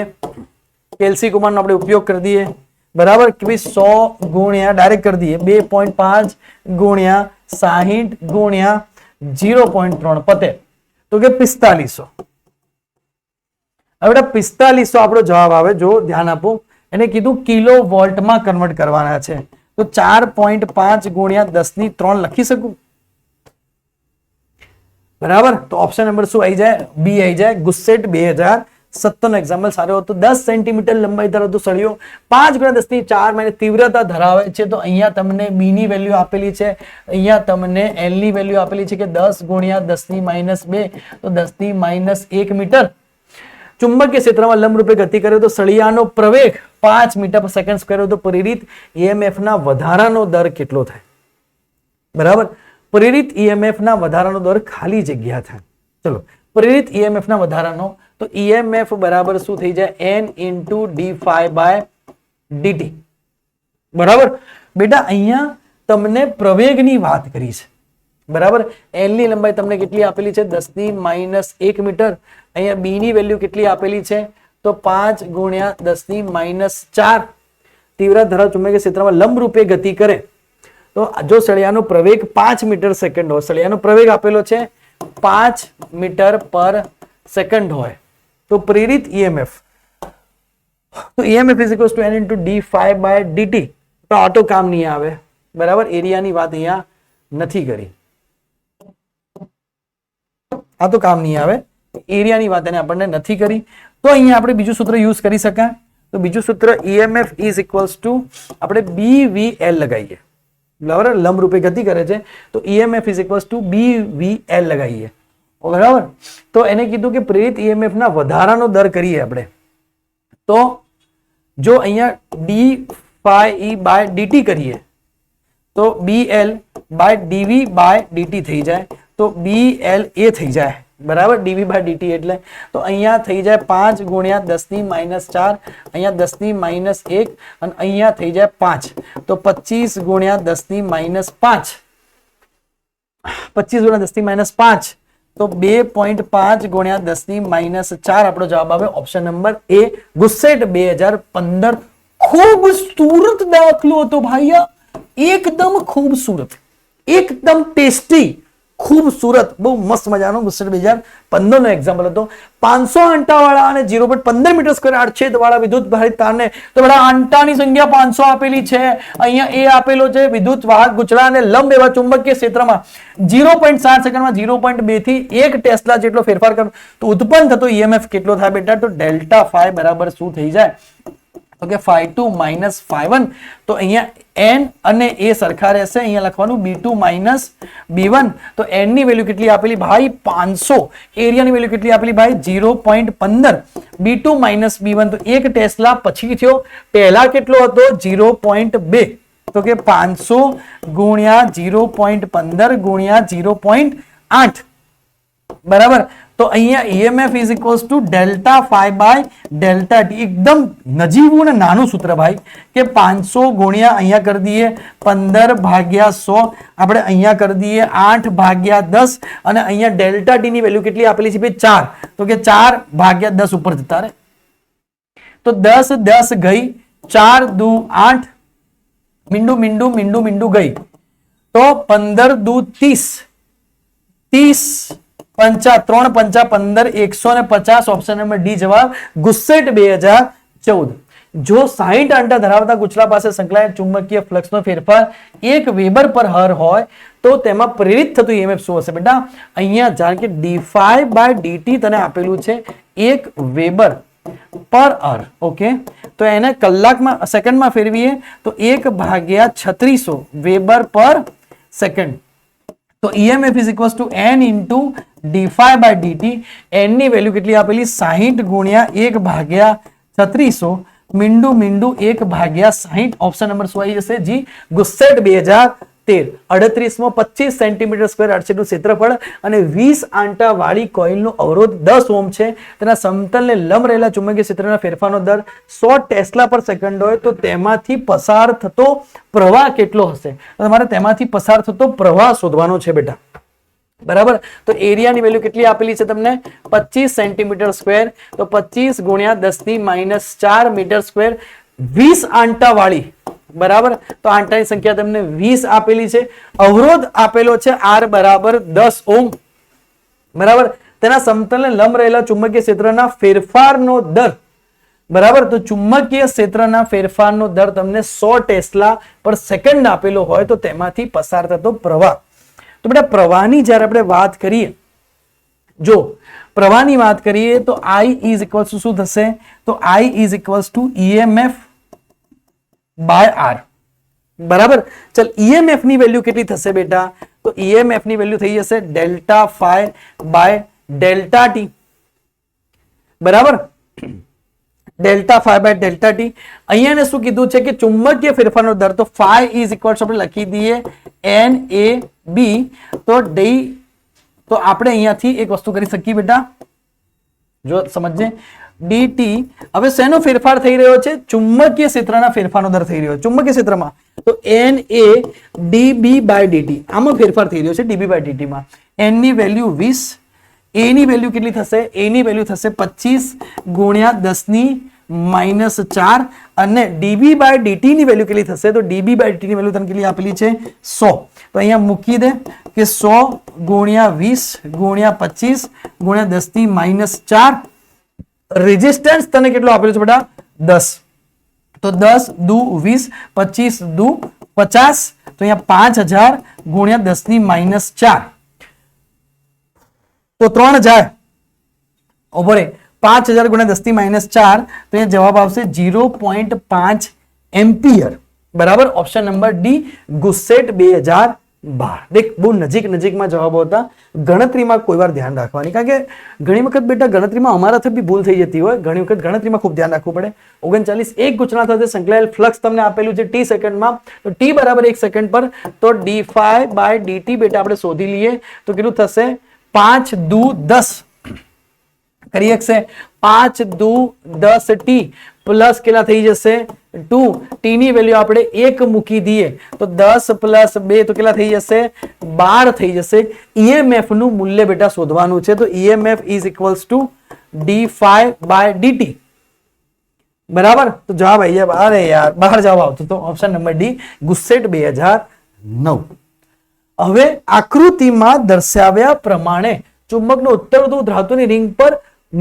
કેલ્સી કુમારનો આપણે ઉપયોગ કરી દઈએ બરાબર કે ભાઈ 100 ગુણ્યા ડાયરેક્ટ કરી દઈએ 2.5 ગુણ્યા 60 ગુણ્યા 0.3 પતે તો કે 4500. હવે 4500 આપણો જવાબ આવે. જો ધ્યાન આપો એને કીધું કિલો વોલ્ટમાં કન્વર્ટ કરવાના છે તો 4.5 ગુણ્યા 10 ની 3 લખી શકું બરાબર. તો ઓપ્શન નંબર શું આવી જાય બી આવી જાય ગુસ્સેટ 2017 નો એક્ઝામ્પલ સારો હતો. 10 સેન્ટીમીટર લંબાઈ ધરાવતો સળિયો 5 ગુણ્યા 10 ની 4 માઇનસ તીવ્રતા ધરાવે છે તો અહીંયા તમને બી ની વેલ્યુ આપેલી છે, અહીંયા તમને એલ ની વેલ્યુ આપેલી છે કે 10 ગુણ્યા 10 ની -2 તો 10 ની -1 મીટર. ચુંબકીય ક્ષેત્રમાં લંબરૂપે ગતિ કરે તો સળિયાનો પ્રવેગ 5 મીટર પર સેકન્ડ સ્ક્વેર હોય તો પ્રેરિત EMF ના વધારાનો દર કેટલો થાય બરાબર. પ્રેરિત EMF ના વધારાનો દર ખાલી જગ્યા થાય. ચલો પ્રેરિત EMF ના વધારાનો તો EMF બરાબર શું થઈ જાય n * d∅/dt બરાબર. બેટા અહીંયા તમને પ્રવેગની વાત કરી છે બરાબર. એલ ની લંબાઈ તમને કેટલી આપેલી છે 10 ની -1 મીટર. અહીંયા બી ની વેલ્યુ કેટલી આપેલી છે તો 5 ગુણ્યા 10 ની -4. તીવ્રતા ધરાવતા ચુંબકીય ક્ષેત્રમાં લંબરૂપે ગતિ કરે તો જો સળિયાનો પ્રવેગ 5 મીટર સેકન્ડ હોય, સળિયાનો પ્રવેગ આપેલો છે 5 મીટર પર સેકન્ડ હોય તો પ્રેરિત EMF તો EMF = n * d∅/dt. તો આ તો કામ નહીં આવે બરાબર. એરિયાની વાત અહીંયા નથી કરી, આ તો કામ નહીં આવે, એરિયાની વાત એને આપણને નથી કરી. તો અહીંયા આપણે બીજું સૂત્ર યુઝ કરી શકાય. તો બીજું સૂત્ર EMF = આપણે BVL લગાવીએ બરાબર. લંબરૂપે ગતિ કરે છે તો EMF = BVL લગાવીએ બરાબર. તો એને કીધું કે પ્રેરિત EMF ના વધારાનો દર કરીએ આપણે તો જો અહીંયા d∅E/dt કરીએ તો BL/dV/dt થઈ જાય તો BLA થઈ જાય બરાબર. dV/dt એટલે તો અહીંયા થઈ જાય 5 ગુણ્યા 10 ની -4, અહીંયા 10 ની -1 અને અહીંયા થઈ જાય 5 તો 25 ગુણ્યા 10 ની -5 25 ગુણ્યા 10 ની -5 તો 2.5 ગુણ્યા 10 ની -4 આપણો જવાબ આવે ઓપ્શન નંબર એ ગુસ્સેટ 2015. खूबसूरत दाखलो હતો ભાઈ, એકદમ ખૂબસૂરત, એકદમ ટેસ્ટી, खूबसूरत, બહુ મસ્ત મજાનો ગુસ્સેટ 2015 નો એક્ઝામ્પલ હતો. 500 આંટા વાળા અને 0.15 મીટર સ્ક્વેર આડછેદ વાળા વિદ્યુત ભારિત તારને તો બડા આંટાની સંખ્યા 500 આપેલી છે, અહીંયા એ આપેલો છે વિદ્યુત વાહક ગુચળા અને લંબ એવા ચુંબકીય ક્ષેત્રમાં 0.7 સેકન્ડમાં 0.2 થી 1 ટેસ્લા જેટલો ફેરફાર કરો તો ઉત્પન્ન થતો EMF કેટલો થાય બેટા? તો ડેલ્ટા ફાઈ બરાબર શું થઈ જાય તો કે ∅2 - ∅1. તો અહીંયા n અને a સરખા રહેશે, અહીંયા લખવાનું b2 - b1. તો n ની વેલ્યુ કેટલી આપેલી ભાઈ 500, એરિયાની વેલ્યુ કેટલી આપેલી ભાઈ 0.15, b2 - b1 તો 1 ટેસ્લા પછી થયો, પહેલા કેટલો હતો 0.2 તો કે 500 ગુણ્યા 0.15 ગુણ્યા 0.8 બરાબર. તો અહીંયા EMF = delta phi by delta T. એકદમ નજીવું અને નાનું સૂત્ર ભાઈ કે 500 ગુણ્યા અહીંયા કરી દઈએ 15/100, આપણે અહીંયા કરી દઈએ 8/10 અને અહીંયા ડેલ્ટા ટી ની વેલ્યુ કેટલી આપેલી છે ભાઈ 4 તો કે 4/10 ઉપર જતા રહે તો 10 ગઈ, 4 દુ 8, મીંડું ગઈ તો 15 દુ 30 3 × 5 = 15, 150. ઓપ્શન નંબર ડી જવાબ ગુસ્સેટ 2014. જો 60 આંટા ધરાવતા ગુચલા પાસે સંકળાયેલ ચુંબકીય ફ્લક્સનો ફેરફાર 1 વેબર પર હર હોય તો તેમાં પ્રેરિત થતું ઈએમએફ શું હશે બેટા? અહીંયા જાણ કે d∅/dt તને આપેલું છે 1 વેબર પર અર. ઓકે, તો એને કલાકમાં સેકન્ડમાં ફેરવીએ તો 1/3600 વેબર પર સેકન્ડ. તો EMF is equals to n into d∅/dt. n ની વેલ્યુ કેટલી આપેલી? 60 ગુણ્યા 1/3600 મીંડું 1/60. ઓપ્શન નંબર શું આવી જશે? જી, ગુસ્સેટ 2013. 38માં 25 સેન્ટીમીટર સ્ક્વેર આડછેદનું ક્ષેત્રફળ અને 20 આંટા વાળી કોઇલનો અવરોધ 10 ઓહ્મ છે. તેના સમતલને લંબ રહેલા ચુંબકીય ક્ષેત્રના ફેરફારનો દર 100 ટેસ્લા પર સેકન્ડ હોય તો તેમાંથી પસાર થતો પ્રવાહ કેટલો હશે? તો તમારે તેમાંથી પસાર થતો પ્રવાહ શોધવાનો છે બેટા. બરાબર, તો એરિયાની વેલ્યુ કેટલી આપેલી છે તમને? 25 સેન્ટીમીટર સ્ક્વેર. તો 25 ગુણ્યા 10⁻⁴ મીટર સ્ક્વેર, 20 આંટા વાળી. બરાબર, તો આંટાની સંખ્યા તમને 20 આપેલી છે. અવરોધ આપેલો છે R બરાબર 10 ઓહ્મ. બરાબર, તેના સમતલને લંબ રહેલા ચુંબકીય ક્ષેત્રના ફેરફારનો દર. બરાબર, તો ચુંબકીય ક્ષેત્રના ફેરફારનો દર તમને 100 ટેસ્લા પર સેકન્ડ આપેલો હોય તો તેમાંથી પસાર થતો પ્રવાહ. તો બેટા પ્રવાહની જ્યારે આપણે વાત કરીએ, જો પ્રવાહની વાત કરીએ તો I ઇઝ ઇક્વલ્સ ટુ શું થશે? તો I is equals to EMF by R. બરાબર, ચલ EMF ની વેલ્યુ કેટલી થશે બેટા? તો EMF ની વેલ્યુ થઈ જશે delta phi by delta T. બરાબર, delta phi by delta T. અહીંયા શું કીધું છે કે ચુંબકીય ફેરફારનો દર, તો ફાઈ ઇઝ ઇક્વલ્સ આપણે લખી દઈએ NAB. તો તો આપણે અહીંયાથી એક વસ્તુ કરી શકીએ બેટા, જો સમજે, dt. હવે શેનો ફેરફાર થઈ રહ્યો છે? ચુંબકીય ક્ષેત્રના ફેરફારનો દર થઈ રહ્યો છે ચુંબકીય ક્ષેત્રમાં. તો NA dB/dt, આમાં ફેરફાર થઈ રહ્યો છે dB/dt માં. n ની વેલ્યુ 20, a ની વેલ્યુ કેટલી થશે? a ની વેલ્યુ થશે 25 ગુણ્યા 10⁻⁴ અને dB/dt ની વેલ્યુ કેટલી થશે? તો dB/dt ની વેલ્યુ તને કેટલી આપેલી છે? 100. તો અહીંયા મૂકી દે કે 100 ગુણ્યા 20 ગુણ્યા 25 ગુણ્યા 10⁻⁴. રેઝિસ્ટન્સ તને કેટલો આપેલો છે બેટા? 10. તો 10 દુ 20, 25 દુ 50. તો અહીંયા 5000 ગુણ્યા 10⁻⁴. તો 3000 ઉભો રે, 5000 ગુણ્યા 10⁻⁴. તો અહીંયા જવાબ આવશે 0.5 એમ્પિયર. બરાબર, ઓપ્શન નંબર ડી, ગુસ્સેટ 2012. દેખ, બહુ નજીકમાં જવાબો હતા. ગણતરીમાં કોઈ વાર ધ્યાન રાખવાની, કારણ કે ઘણી વખત બેટા ગણતરીમાં અમારાથી બી ભૂલ થઈ જતી હોય. ઘણી વખત ગણતરીમાં ખૂબ ધ્યાન રાખવું પડે. 39 એક ગુચલા સાથે સંકળાયેલ ફ્લક્સ તમને આપેલું છે t સેકન્ડમાં. તો t બરાબર 1 સેકન્ડ પર. તો d∅/dt બેટા આપણે શોધી લઈએ તો કેટલું થશે? 5 દુ 10 કરી શકશે. 5 દુ 10 t પ્લસ કેટલા થઈ જશે? 2. t ની વેલ્યુ આપણે 1 મૂકી દઈએ તો 10 પ્લસ 2 તો કેટલા થઈ જશે? 12 થઈ જશે. EMF નું મૂલ્ય બેટા શોધવાનું છે. તો EMF is equals two d∅/dt. બરાબર, તો જવાબ આવી જાય. અરે યાર, બહાર જવાબ આવતો તો ઓપ્શન નંબર ડી, ગુસ્સેટ 2009. હવે આકૃતિમાં દર્શાવ્યા પ્રમાણે ચુંબકનો ઉત્તર ધ્રુવ ધાતુની રિંગ પર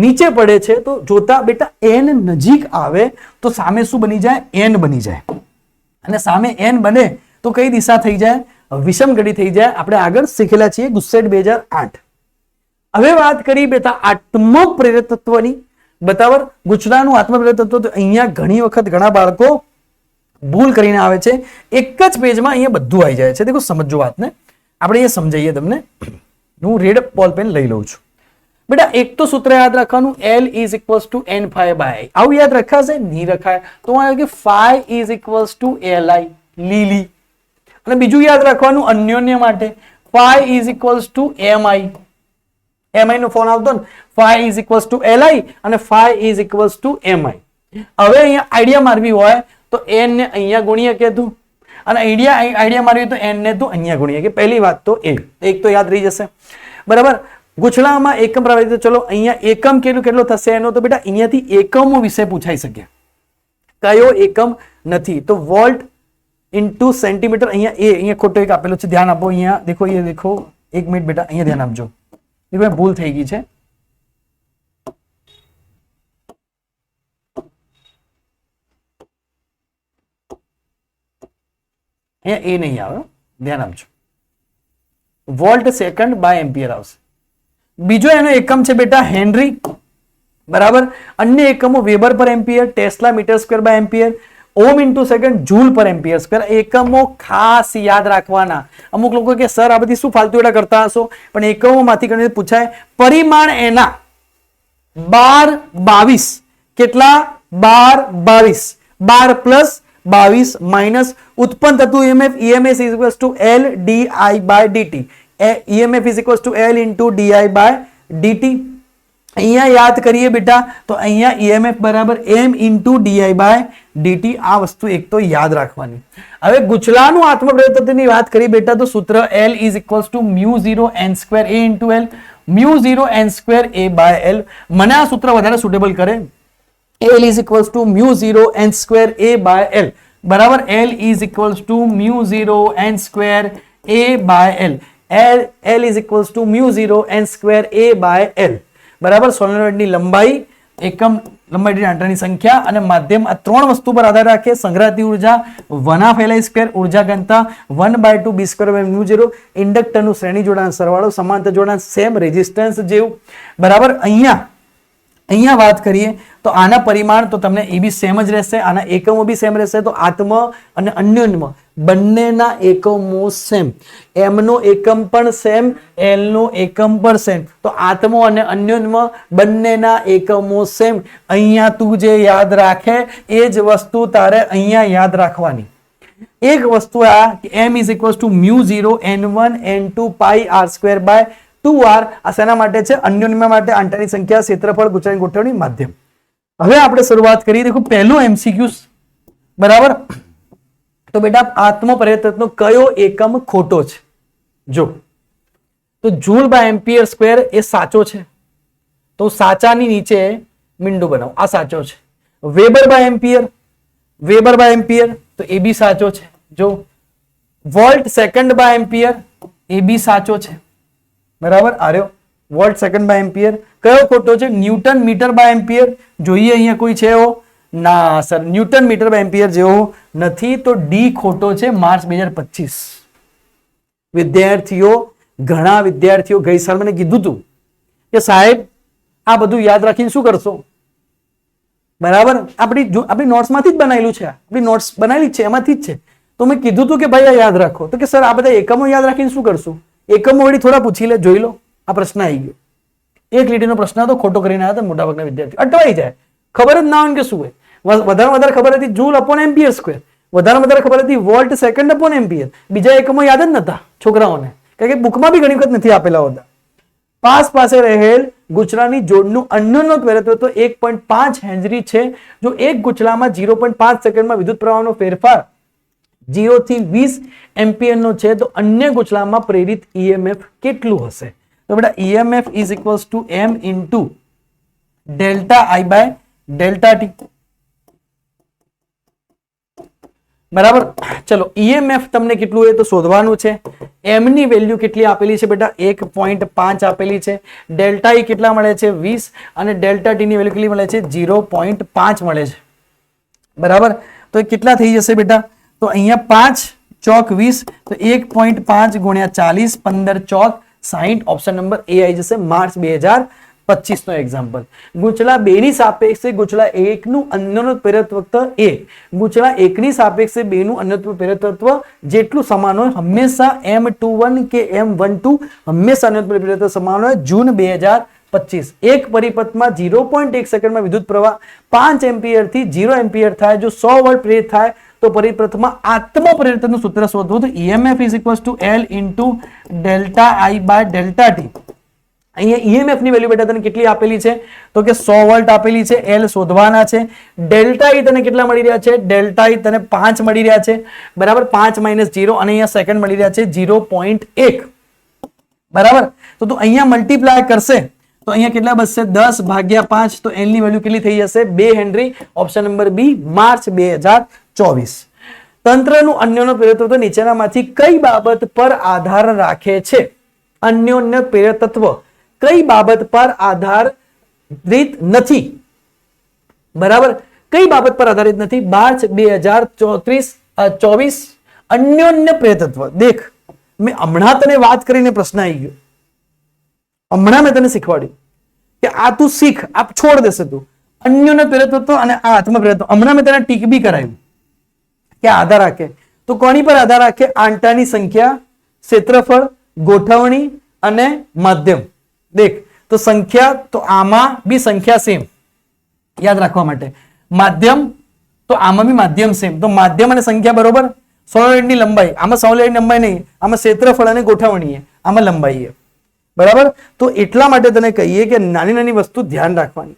નીચે પડે છે. તો જોતા બેટા n નજીક આવે તો સામે શું બની જાય? n બની જાય. અને સામે n બને તો કઈ દિશા થઈ જાય? વિષમઘડી થઈ જાય. આપણે આગળ શીખેલા છીએ ગુસ્સેટ 2008. હવે વાત કરી બેટા આત્મપ્રેરિત તત્વની. બતાવર ગુચલાનું આત્મપ્રેરિત તત્વ. તો અહીંયા ઘણી વખત ઘણા બાળકો ભૂલ કરીને આવે છે. એક જ પેજમાં અહીંયા બધું આવી જાય છે. દેખો, સમજો વાતને, આપણે એ સમજાઈએ તમને. હું રેડ બોલ પેન લઈ લઉં છું બેટા. એક તો સૂત્ર યાદ રાખવાનું, L is equals two N∅/I. આવું યાદ રખાશે? નહીં રખાય. તો કે phi is equals to Li, લીલી. અને બીજું યાદ રાખવાનું અન્યોન્ય માટે, phi is equals to Mi. Mi નો ફોન આવતો ને, phi is equals to Li અને phi is equals to Mi. હવે અહીંયા આઈડિયા મારવી હોય તો n ને અહીંયા ગુણીએ કે તું, અને આઈડિયા મારવી તો n ને તું અહીંયા ગુણીએ કે. પહેલી વાત તો એક તો યાદ રહી જશે. બરાબર, ગુચલામાં એકમ પ્રવાહિત. ચલો અહીંયા એકમ કેટલો થશે એનો? તો બેટા અહીંયાથી એકમો વિશે પૂછાઈ શકે. કયો એકમ નથી? તો વોલ્ટ ઇન્ટુ સેન્ટીમીટર. અહીંયા ખોટો એક આપેલો છે, ધ્યાન આપો. અહીંયા દેખો, ये देखो, 1 મિનિટ બેટા, અહીંયા ધ્યાન આપજો. દેખો, ભૂલ થઈ ગઈ છે. અહીંયા એ નહીં આવે, ધ્યાન આપજો. વોલ્ટ સેકન્ડ બાય એમ્પિયર આવશે. બીજો એનો એકમ છે બેટા હેનરી, બરાબર. અન્ય એકમો weber per ampere, tesla metre square by ampere, ohm into second joule per ampere square. એકમો ખાસ યાદ રાખવાના. અમુક લોકો કે સર આ બધી શું ફાલતુ એડા કરતા હશો, પણ એકમોમાંથી ગણિત પૂછાય. પરિમાણ એના 12 22 કેટલા 12 22 12 પ્લસ 22 માઇનસ ઉત્પન્ન થતું EMF, EMF is equals to L DI by DT. EMF is equals to L into DI by DT. અહીંયા યાદ કરીએ બેટા તો અહીંયા ઈએમએફ બરાબર M into DI by DT. આ વસ્તુ એક તો યાદ રાખવાની. હવે ગુચલાનું આત્મપ્રવર્તનની વાત કરી બેટા તો સૂત્ર L is equals to mu 0 n square a into L, mu 0 n square a by L. મને આ સૂત્ર વધારે સુટેબલ કરે. L is equals to mu 0 n square a by L, બરાબર. L is equals to mu 0 n square a by L. L is equals to mu 0 n square a by L, બરાબર. સોલેનોઇડની લંબાઈ, એકમ લંબાઈ દીઠ આંટાની સંખ્યા અને માધ્યમ, આ ત્રણ વસ્તુ પર આધાર રાખે. સંગ્રહતી ઉર્જા 1/2 Li સ્ક્વેર, ઉર્જા ઘનતા 1/2 b સ્ક્વેર મ્યુ 0, ઇન્ડક્ટરનું શ્રેણી જોડાણ સરવાળો, સમાંતર જોડાણ સેમ, રેઝિસ્ટન્સ જેવું, બરાબર. અહીંયા વાત કરીએ તો આના પરિમાણ તો તમને એ બી સેમ જ રહેશે, આના એકમો બી સેમ રહેશે. તો આત્મ અને અન્યોન્યમ બંનેના એકમો સેમ, એમ નો એકમ પણ સેમ, એલ નો એકમ પણ સેમ. તો આત્મો અને અન્યોન્યમ બંનેના એકમો સેમ. અહીંયા તું જે યાદ રાખે એ જ વસ્તુ તારે અહીંયા યાદ રાખવાની. એક વસ્તુ આ m is equals to mu 0 n1 n2 pi r square by 2r. આ શેના માટે છે? અન્યોન્યમ માટે, આંટાની સંખ્યા, ક્ષેત્રફળ, ગુચરાની ગોઠવણી, માધ્યમ. હવે આપણે શરૂઆત કરીએ. દેખો પહેલું એમસીક્યુ, બરાબર. તો બેટા આત્મપ્રયત્નનો કયો એકમ ખોટો છે? જો તો જૂલ બાય એમ્પિયર સ્ક્વેર એ સાચો છે, તો સાચાની નીચે મીંડું બનાવો, આ સાચો છે. Weber by ampere, weber by ampere તો એ બી સાચો છે. જો વોલ્ટ સેકન્ડ બાય એમ્પિયર એ બી સાચો છે, બરાબર. આર્યો વોલ્ટ સેકન્ડ બાય એમ્પિયર. કયો ખોટો છે? Newton metre by ampere. જોઈએ અહીંયા કોઈ છે એવો? ના sir, newton metre by ampere જેવો નથી. તો ડી ખોટો છે. માર્ચ 2025. વિદ્યાર્થીઓ, ઘણા વિદ્યાર્થીઓ ગઈ સાલ મને કીધું હતું કે સાહેબ આ બધું યાદ રાખીને શું કરશો, બરાબર. આપણી નોટ્સમાંથી જ બનાવેલું છે, આપણી નોટ્સ બનાવેલી છે એમાંથી જ છે. તો મેં કીધું હતું કે ભાઈ આ યાદ રાખો. તો કે સર આ બધા એકમો યાદ રાખીને શું કરશું? એકમો વળી થોડા પૂછી લે, જોઈ લો. આ પ્રશ્ન આવી ગયો, એક લીટીનો પ્રશ્ન હતો, ખોટો કરીને આવ્યા હતા. મોટાભાગના વિદ્યાર્થીઓ અટવાઈ જાય, ખબર જ ના હોય કે શું હોય. વધારે ખબર હતી જૂલ અપોન એમ્પિયર સ્ક્વેર, વધારે ખબર હતી વોલ્ટ સેકન્ડ અપોન એમ્પિયર. બીજા એકમો યાદ જ નતા છોકરાઓને, કારણ કે બુકમાં બી ઘણી વખત નથી આપેલા હોતા. પાસ પાસે રહેલ ગુચલાની જોડનું અન્યોન્ય પ્રેરકત્વ 1.5 હેનરી છે. જો એક ગુચલામાં 0.5 સેકન્ડમાં વિદ્યુત પ્રવાહનો ફેરફાર 0 થી 20 એમ્પિયરનો છે, તો અન્ય ગુચલામાં પ્રેરિત ઈએમએફ કેટલું હશે? તો બેટા EMF is equals to m into delta I by delta T, બરાબર. ચલો ઈએમએફ તમને કેટલું હોય તો શોધવાનું છે. m ની વેલ્યુ કેટલી આપેલી છે બેટા? 1.5 આપેલી છે. ડેલ્ટા ઈ કેટલા મળે છે? 20. અને ડેલ્ટા ટી ની વેલ્યુ કેટલી મળે છે? 0.5 મળે છે, બરાબર. તો એ કેટલા થઈ જશે બેટા? તો અહીંયા 5 ચોક 20, તો 1.5 ગુણ્યા 40, 15 ચોક 60. ઓપ્શન નંબર એ આવી જશે. માર્ચ 2025 નો એક્ઝામ્પલ. ગુચલા 2 ની સાપેક્ષે ગુચલા 1 નું અન્યોન્ય પ્રેરકત્વ એ ગુચલા 1 ની સાપેક્ષે 2 નું અન્યોન્ય પ્રેરકત્વ જેટલું સમાન હોય. હંમેશા M21 કે M12 હંમેશા અન્યોન્ય પ્રેરકત્વ સમાન હોય. જૂન 2025. એક પરિપથમાં 0.1 સેકન્ડમાં વિદ્યુત પ્રવાહ 5 એમ્પિયર થી 0 એમ્પિયર થાય. જો 100 વોલ્ટ પ્રેરિત થાય તો પરિપથમાં આત્મ પરિવર્તનનું સૂત્ર શોધવું. તો EMF is equals to L into delta I by delta T. અહીંયા ઈએમએફ ની વેલ્યુ બેટા તને કેટલી આપેલી છે? તો કે 100 વોલ્ટ આપેલી છે. L શોધવાના છે. ડેલ્ટા ઈ તને કેટલા મળી રહ્યા છે? ડેલ્ટા ઈ તને 5 મળી રહ્યા છે, બરાબર. 5 માઇનસ 0 અને અહીંયા સેકન્ડ મળી રહ્યા છે 0.1, બરાબર. તો તું અહીંયા મલ્ટીપ્લાય કરશે તો અહીંયા કેટલા બચશે? 10 ભાગ્યા 5. તો L ની વેલ્યુ કેટલી થઈ જશે? 2 henry. Option number B, March 2024. તંત્રનું અન્યોન્ય પ્રેરકત્વ નીચેનામાંથી કઈ બાબત પર આધાર રાખે છે? અન્યોન્ય પ્રેરકત્વ કઈ બાબત પર આધારિત નથી? બરાબર, કઈ બાબત પર આધારિત નથી? માર્ચ 2024 અન્યોન્ય પ્રેરકત્વ. દેખ, મેં હમણાં તને વાત કરીને પ્રશ્ન આવી ગયો, હમણાં મેં તને શીખવાડ્યું કે આ તું શીખ, આ છોડ દેશે તું. અન્યોન્ય પ્રેરકત્વ અને આ આત્મ પ્રેરકત્વ. હમણાં મેં તને ટીક બી કરાવ્યું કે આધાર રાખે તો કોની પર આધાર રાખે? આંટાની સંખ્યા, ક્ષેત્રફળ, ગોઠવણી અને માધ્યમ. દેખ, તો સંખ્યા, તો આમાં બી સંખ્યા સેમ, યાદ રાખવા માટે. માધ્યમ, તો આમાં બી માધ્યમ સેમ. તો માધ્યમ અને સંખ્યા બરોબર. સોલિડની લંબાઈ, આમાં સોલિડની લંબાઈ નહીં, આમાં ક્ષેત્રફળ અને ગોઠવણી છે, આમાં લંબાઈ છે. બરાબર. તો એટલા માટે તને કહીએ કે નાની નાની વસ્તુ ધ્યાન રાખવાની.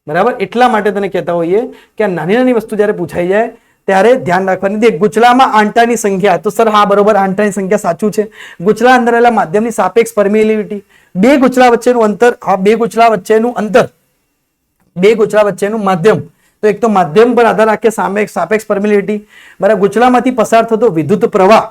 બરાબર, એટલા માટે તને કહેતા હોઈએ કે આ નાની નાની વસ્તુ જ્યારે પૂછાઈ જાય ત્યારે ધ્યાન રાખવાની. દેખ, ગુચલામાં આંટાની સંખ્યા, તો સર હા બરોબર, આંટાની સંખ્યા સાચું છે. ગુચલા અંદર રહેલા માધ્યમની સાપેક્ષ પરમિએબિલિટી, બે ગુચલા વચ્ચેનું અંતર, આ બે ગુચલા વચ્ચેનું અંતર, બે ગુચલા વચ્ચેનું માધ્યમ. તો એક તો માધ્યમ પર આધાર રાખે સાપેક્ષ પરમિએબિલિટી. બરાબર. ગુચલામાંથી પસાર થતો વિદ્યુત પ્રવાહ,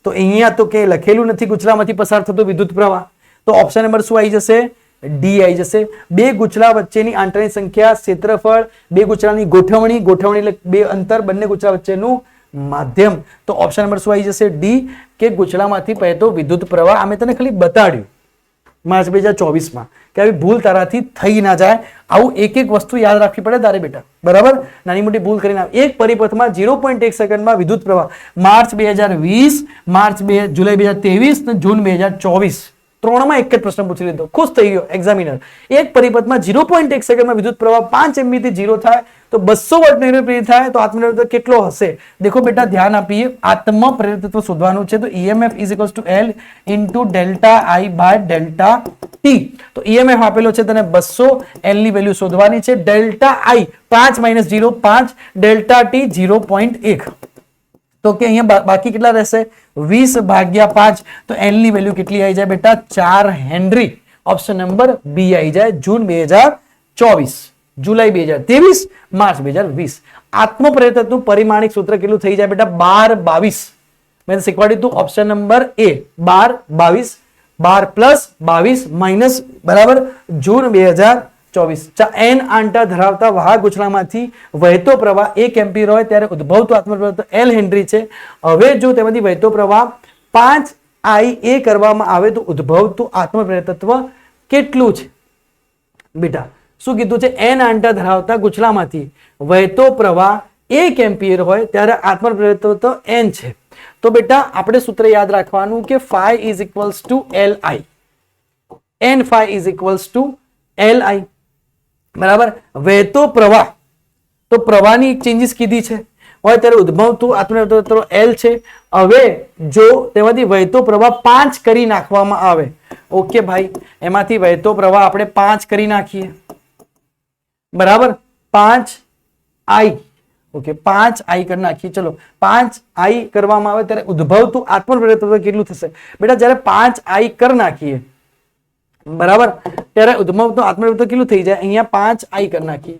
તો અહીંયા તો કે લખેલું નથી ગુચલામાંથી પસાર થતો વિદ્યુત પ્રવાહ, તો ઓપ્શન નંબર શું આવી જશે? ડી આવી જશે. બે ગુચલા વચ્ચેની આંટાની સંખ્યા, ક્ષેત્રફળ, બે ગુચલાની ગોઠવણી, ગોઠવણી એટલે બે અંતર, બંને ગુચલા વચ્ચેનું માધ્યમ. તો ઓપ્શન નંબર શું આવી જશે? ડી, કે ગુચલામાંથી પહેતો વિદ્યુત પ્રવાહ. આ મેં તને ખાલી બતાડ્યું માર્ચ 2024 કે આવી ભૂલ તારાથી થઈ ના જાય. આવું એક એક વસ્તુ યાદ રાખવી પડે તારે બેટા. બરાબર. નાની મોટી ભૂલ કરીને એક પરિપથમાં 0.1 સેકન્ડમાં વિદ્યુત પ્રવાહ માર્ચ 2020, જુલાઈ 2023 અને જૂન 2024, ત્રણમાં એક જ પ્રશ્ન પૂછી લીધો. ખુશ થઈ ગયો એક્ઝામિનર. એક પરિપથમાં 0.1 સેકન્ડમાં વિદ્યુત પ્રવાહ 5 એમબી થી 0 થાય તો 200 વોલ્ટ પ્રેરિત થાય તો આત્મપ્રેરિતત્વ કેટલો હશે? દેખો બેટા, ધ્યાન આપીએ. આત્મ પ્રેરિતત્વ શોધવાનું છે તો EMF L into delta I by delta T. તો EMF આપેલો છે તને 200, L ની વેલ્યુ શોધવાની છે. Delta I 5 - 0 5, delta T 0.1. તો કે અહીંયા બાકી કેટલા રહેશે? 20/5. તો L ની વેલ્યુ કેટલી આવી જાય બેટા? 4 હેનરી. ઓપ્શન નંબર બી આવી જાય. જૂન 2024, જુલાઈ 2023, માર્ચ 2020. આત્મ પ્રેરિતત્વનું પરિમાણિક સૂત્ર કેટલું થઈ જાય બેટા? 12/22. મેં શીખવાડ્યું હતું. ઓપ્શન નંબર એ 12/22. 12 + 22 માઇનસ, બરાબર, જૂન 2024. n આંટા ધરાવતા વાહક ગુચલામાંથી વહેતો પ્રવાહ 1 એમ્પીયર હોય ત્યારે ઉદ્ભવતું આત્મપ્રેરિતત્વ L હેનરી છે. હવે જો તેમાંથી વહેતો પ્રવાહ 5 IA કરવામાં આવે તો ઉદ્ભવતું આત્મપ્રેરિતત્વ કેટલું છે બેટા? શું કીધું છે? n આંટા ધરાવતા ગુચલામાંથી વહેતો પ્રવાહ 1 એમ્પીયર હોય ત્યારે આત્મપ્રેરિતત્વ n છે. તો બેટા આપણે સૂત્ર યાદ રાખવાનું કે phi = Li, n phi = Li. બરાબર. વહેતો પ્રવાહ, તો પ્રવાહની એક ચેન્જીસ કીધી છે હોય ત્યારે ઉદ્ભવતું આત્મપ્રેરિતત્વ L છે. હવે જો તેમાંથી વહેતો પ્રવાહ 5 કરી નાખવામાં આવે, ઓકે ભાઈ, એમાંથી વહેતો પ્રવાહ આપણે 5 કરી નાખીએ. બરાબર. 5I, ઓકે, 5I કરી નાખીએ. ચલો, 5I કરવામાં આવે ત્યારે ઉદ્ભવતું આત્મપ્રેરિતત્વ કેટલું થશે બેટા? જ્યારે 5I કરી નાખીએ, બરાબર, ત્યારે ઉદ્ભવતું આત્મપ્રેરિતત્વ કેટલું થઈ જાય? અહીંયા 5I કરી નાખીએ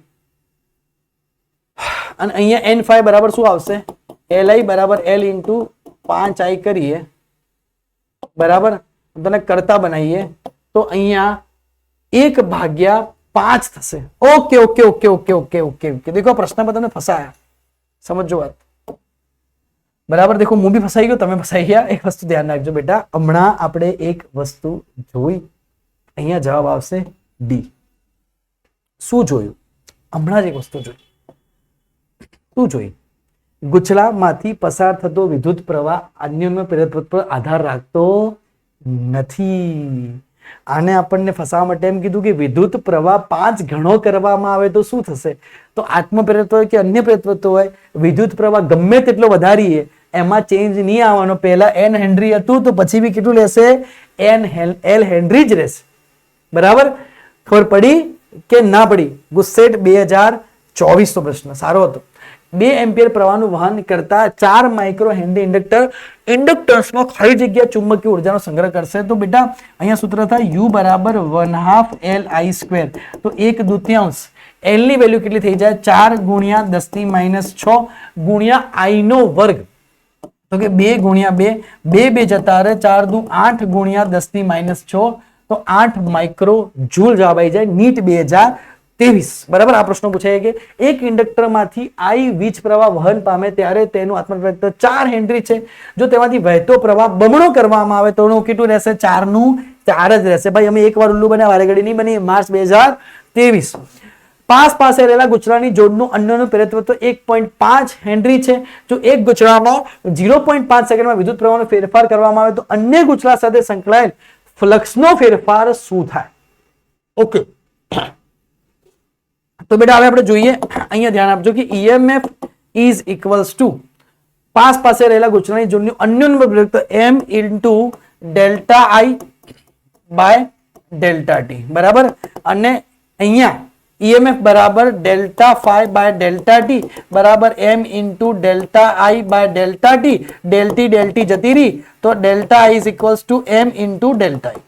અને અહીંયા n phi બરાબર શું આવશે? Li બરાબર L into 5I કરીએ, બરાબર, તને કરતા બનાવીએ તો અહીંયા 1/5 થશે. Okay okay okay okay okay okay okay. દેખો પ્રશ્ન પર તમને ફસાયા, સમજો વાત. બરાબર. દેખો હું બી ફસાઈ ગયો, તમે ફસાઈ ગયા. એક વસ્તુ ધ્યાન રાખજો બેટા, હમણાં આપણે એક વસ્તુ જોઈ, અહીંયા જવાબ આવશે ડી. શું જોયું? હમણાં જ એક વસ્તુ જોઈ. શું જોઈ? ગુચલામાંથી પસાર થતો વિદ્યુત પ્રવાહ અન્યોન્ય પ્રેરિતત્વ પર આધાર રાખતો નથી. આને આપણને ફસાવવા માટે એમ કીધું કે વિદ્યુત પ્રવાહ 5 ગણો કરવામાં આવે તો શું થશે? તો આત્મ પ્રેરિતત્વ હોય કે અન્ય પ્રેરિતત્વ હોય, વિદ્યુત પ્રવાહ ગમે તેટલો વધારીએ એમાં ચેન્જ નહીં આવવાનો. પહેલા n હેનરી હતું તો પછી બી કેટલું લેશે? L હેનરી જ રહેશે. બરાબર. ખબર પડી કે ના પડી? ગુસ્સેટ 2024 નો પ્રશ્ન સારો હતો. 2 એમ્પિયર પ્રવાહનું વહન કરતા 4 માઇક્રો હેનરી ઇન્ડક્ટન્સમાં ખાલી જગ્યા ચુંબકીય ઉર્જાનો સંગ્રહ કરશે. તો બેટા અહીંયા સૂત્ર થાય U બરાબર 1/2 Li². તો 1/2 L ની વેલ્યુ કેટલી થઈ જાય? 4 × 10⁻6 ગુણ્યા I નો વર્ગ. તો કે 2 × 2, 2 જતા રહે, 4 દુ 8 × 10⁻6, તો 8 માઇક્રો જૂલ જવાબ આવી જાય. નીટ 2024. 23 બરાબર. આ પ્રશ્ન પૂછાય કે એક ઇન્ડક્ટરમાંથી I વીજ પ્રવાહ વહન પામે ત્યારે તેનું આત્મપ્રવેક્ટર 4 હેનરી છે. જો તેમાંથી વહેતો પ્રવાહ બમણો કરવામાં આવે તો કેટલું રહેશે? 4 નું 4 જ રહેશે. ભાઈ અમે એકવાર ઉલ્લુ બન્યા, વારે ઘડી નહીં બની. માર્ચ 2023. પાસ પાસે રહેલા ગુચલાની જોડનું અન્યનું પ્રેરિતત્વ 1.5 હેનરી છે. જો એક ગુચલામાં 0.5 સેકન્ડમાં વિદ્યુત પ્રવાહનો ફેરફાર કરવામાં આવે તો અન્ય ગુચલા સાથે સંકળાયેલ ફ્લક્સનો ફેરફાર શું થાય? ઓકે, તો બેટા હવે આપણે જોઈએ, અહીંયા ધ્યાન આપજો કે EMF ઇઝ ઇક્વલ્સ ટુ પાસ પાસે રહેલા ગુચલાની જોડનું અન્યનું પ્રેરિતત્વ m into delta I by delta T બરાબર. અને અહીંયા EMF બરાબર delta phi by delta T બરાબર m into delta I by delta T. ડેલ્ટી જતી રહી તો delta I is equals to m into delta I.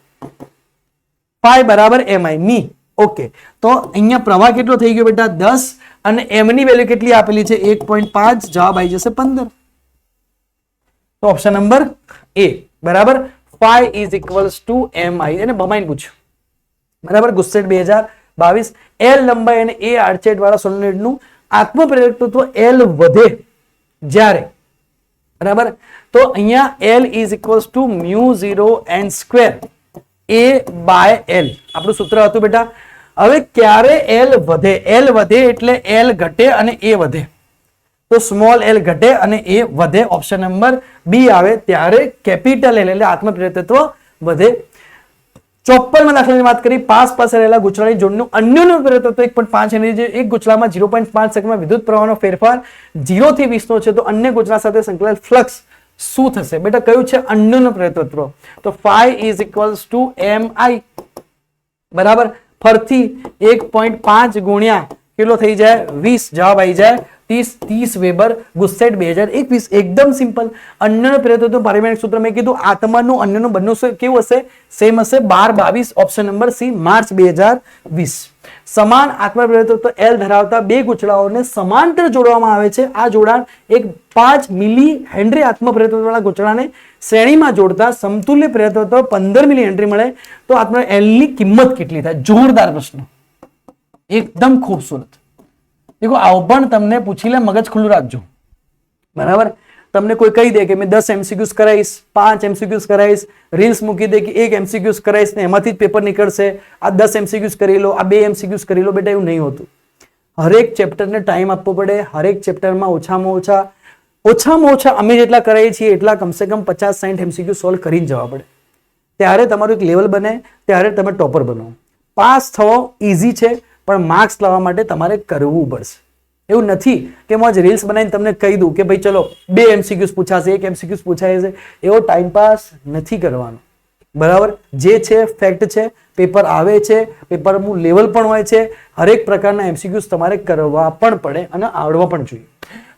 Phi બરાબર mi મી. ઓકે, તો અહીંયા પ્રવાહ કેટલો થઈ ગયો બેટા? 10 અને m ની વેલ્યુ કેટલી આપેલી છે? 1.5. જવાબ આવી જશે 15. તો ઓપ્શન નંબર A બરાબર. Phi is equals to mi. એને ભમાઈને પૂછ્યું બરાબર. ગુસ્સેટ 2022. L લંબાઈ અને A આડછેદ વાળા સોલેનોઇડ નું આત્મપ્રેરકત્વ L વધે જ્યારે બરાબર. તો અહીંયા L is equals to mu 0 n square A by L આપણું સૂત્ર હતું બેટા. હવે ક્યારે L વધે? L વધે એટલે L ઘટે અને A વધે. તો સ્મોલ L ઘટે અને A વધે. ઓપ્શન નંબર B આવે. ત્યારે કેપિટલ L એટલે આત્મપ્રેરિતત્વ વધે. 54 દાખલાની વાત કરી. પાસ પાસે રહેલા ગુચલાની જોડનું અન્યનું પ્રેરિતત્વ 1.5 હેનરી છે. એક ગુચલામાં 0.5 સેકન્ડમાં વિદ્યુત પ્રવાહનો ફેરફાર 0 થી 20 નો છે તો અન્ય ગુચલા સાથે સંકળાયેલ ફ્લક્સ શું થશે? બેટા કયું છે? અન્યનું પ્રેરિતત્વ. તો phi is equals to mi બરાબર. ફરથી 1.5 ગુણ્યા કેટલો થઈ જાય? 20. જવાબ આવી જાય 30 વેબર. ગુસ્સેટ 2021. એકદમ સિમ્પલ. અન્યનું પ્રેરિતત્વ પારિમાણિક સૂત્ર મેં કીધું. આત્માનું અન્યનું બંને કેવું હશે? સેમ હશે. 12 22. Option number C March 2020. સમાન આત્મપ્રેરિતત્વ L ધરાવતા બે ગુચલાઓને સમાંતર જોડવામાં આવે છે. આ જોડાણ એક 5 મિલી હેનરી આત્મપ્રેરિતત્વ વાળા ગુચલાને શ્રેણીમાં જોડતા સમતુલ્ય પ્રેરિતત્વ 15 મિલી હેનરી મળે તો આત્મ L ની કિંમત કેટલી થાય? જોરદાર પ્રશ્ન, એકદમ ખૂબસૂરત. દેખો આવું પણ તમને પૂછી લે, મગજ ખુલ્લું રાખજો બરાબર. તમને કોઈ કહી દે કે મેં 10 MCQs કરાવીશ, 5 MCQs કરાવીશ, રીલ્સ મૂકી દે કે 1 MCQs કરાવીશ ને એમાંથી જ પેપર નીકળશે, આ 10 MCQs કરી લો, આ 2 MCQs કરી લો. બેટા એવું નહીં હોતું. હરેક ચેપ્ટરને ટાઈમ આપવો પડે. હરેક ચેપ્ટરમાં ઓછામાં ઓછા અમે જેટલા કરાવીએ છીએ એટલા કમસે કમ 50-60 MCQ સોલ્વ કરીને જવા પડે. ત્યારે તમારું એક લેવલ બને, ત્યારે તમે ટોપર બનો. પાસ થવો ઇઝી છે પણ માર્ક્સ લાવવા માટે તમારે કરવું પડશે. એવું નથી કે હું આજ રીલ્સ બનાવીને તમને કહી દઉં કે ભાઈ ચલો 2 MCQs પૂછાશે, 1 MCQs પૂછાય છે. એવો ટાઈમ પાસ નથી કરવાનો બરાબર. જે છે ફેક્ટ છે. પેપર આવે છે, પેપરનું લેવલ પણ હોય છે. હરેક પ્રકારના MCQs તમારે કરવા પણ પડે અને આવડવા પણ જોઈએ.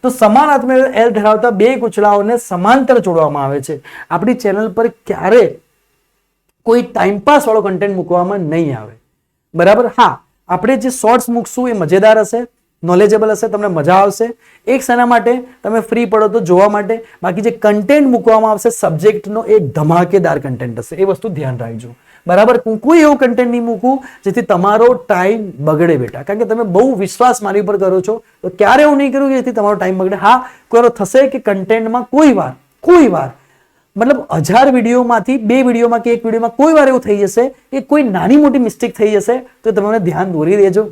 તો સમાન આત્મપ્રેરિતત્વ L ધરાવતા બે ગુચલાઓને સમાંતર જોડવામાં આવે છે. આપણી ચેનલ પર ક્યારે કોઈ ટાઈમપાસ વાળો કન્ટેન્ટ મૂકવામાં નહીં આવે બરાબર. હા, આપણે જે શોર્ટ્સ મૂકશું એ મજેદાર હશે, નોલેજેબલ હશે, તમને મજા આવશે. એક સેના માટે તમે ફ્રી પડો તો જોવા માટે. બાકી જે કન્ટેન્ટ મૂકવામાં આવશે સબ્જેક્ટનો એ ધમાકેદાર કન્ટેન્ટ હશે. એ વસ્તુ ધ્યાન રાખજો બરાબર. કોઈ એવું કન્ટેન્ટ નહીં મૂકવું જેથી તમારો ટાઈમ બગડે બેટા. કારણ કે તમે બહુ વિશ્વાસ મારી ઉપર કરો છો તો ક્યારે એવું નહીં કર્યું કે જેથી તમારો ટાઈમ બગડે. હા, કોઈ થશે કે કન્ટેન્ટમાં કોઈ વાર મતલબ 1000 વિડીયોમાંથી 2 વિડીયોમાં કે 1 વિડીયોમાં કોઈ વાર એવું થઈ જશે કે કોઈ નાની મોટી મિસ્ટેક થઈ જશે તો તમે ધ્યાન દોરી દેજો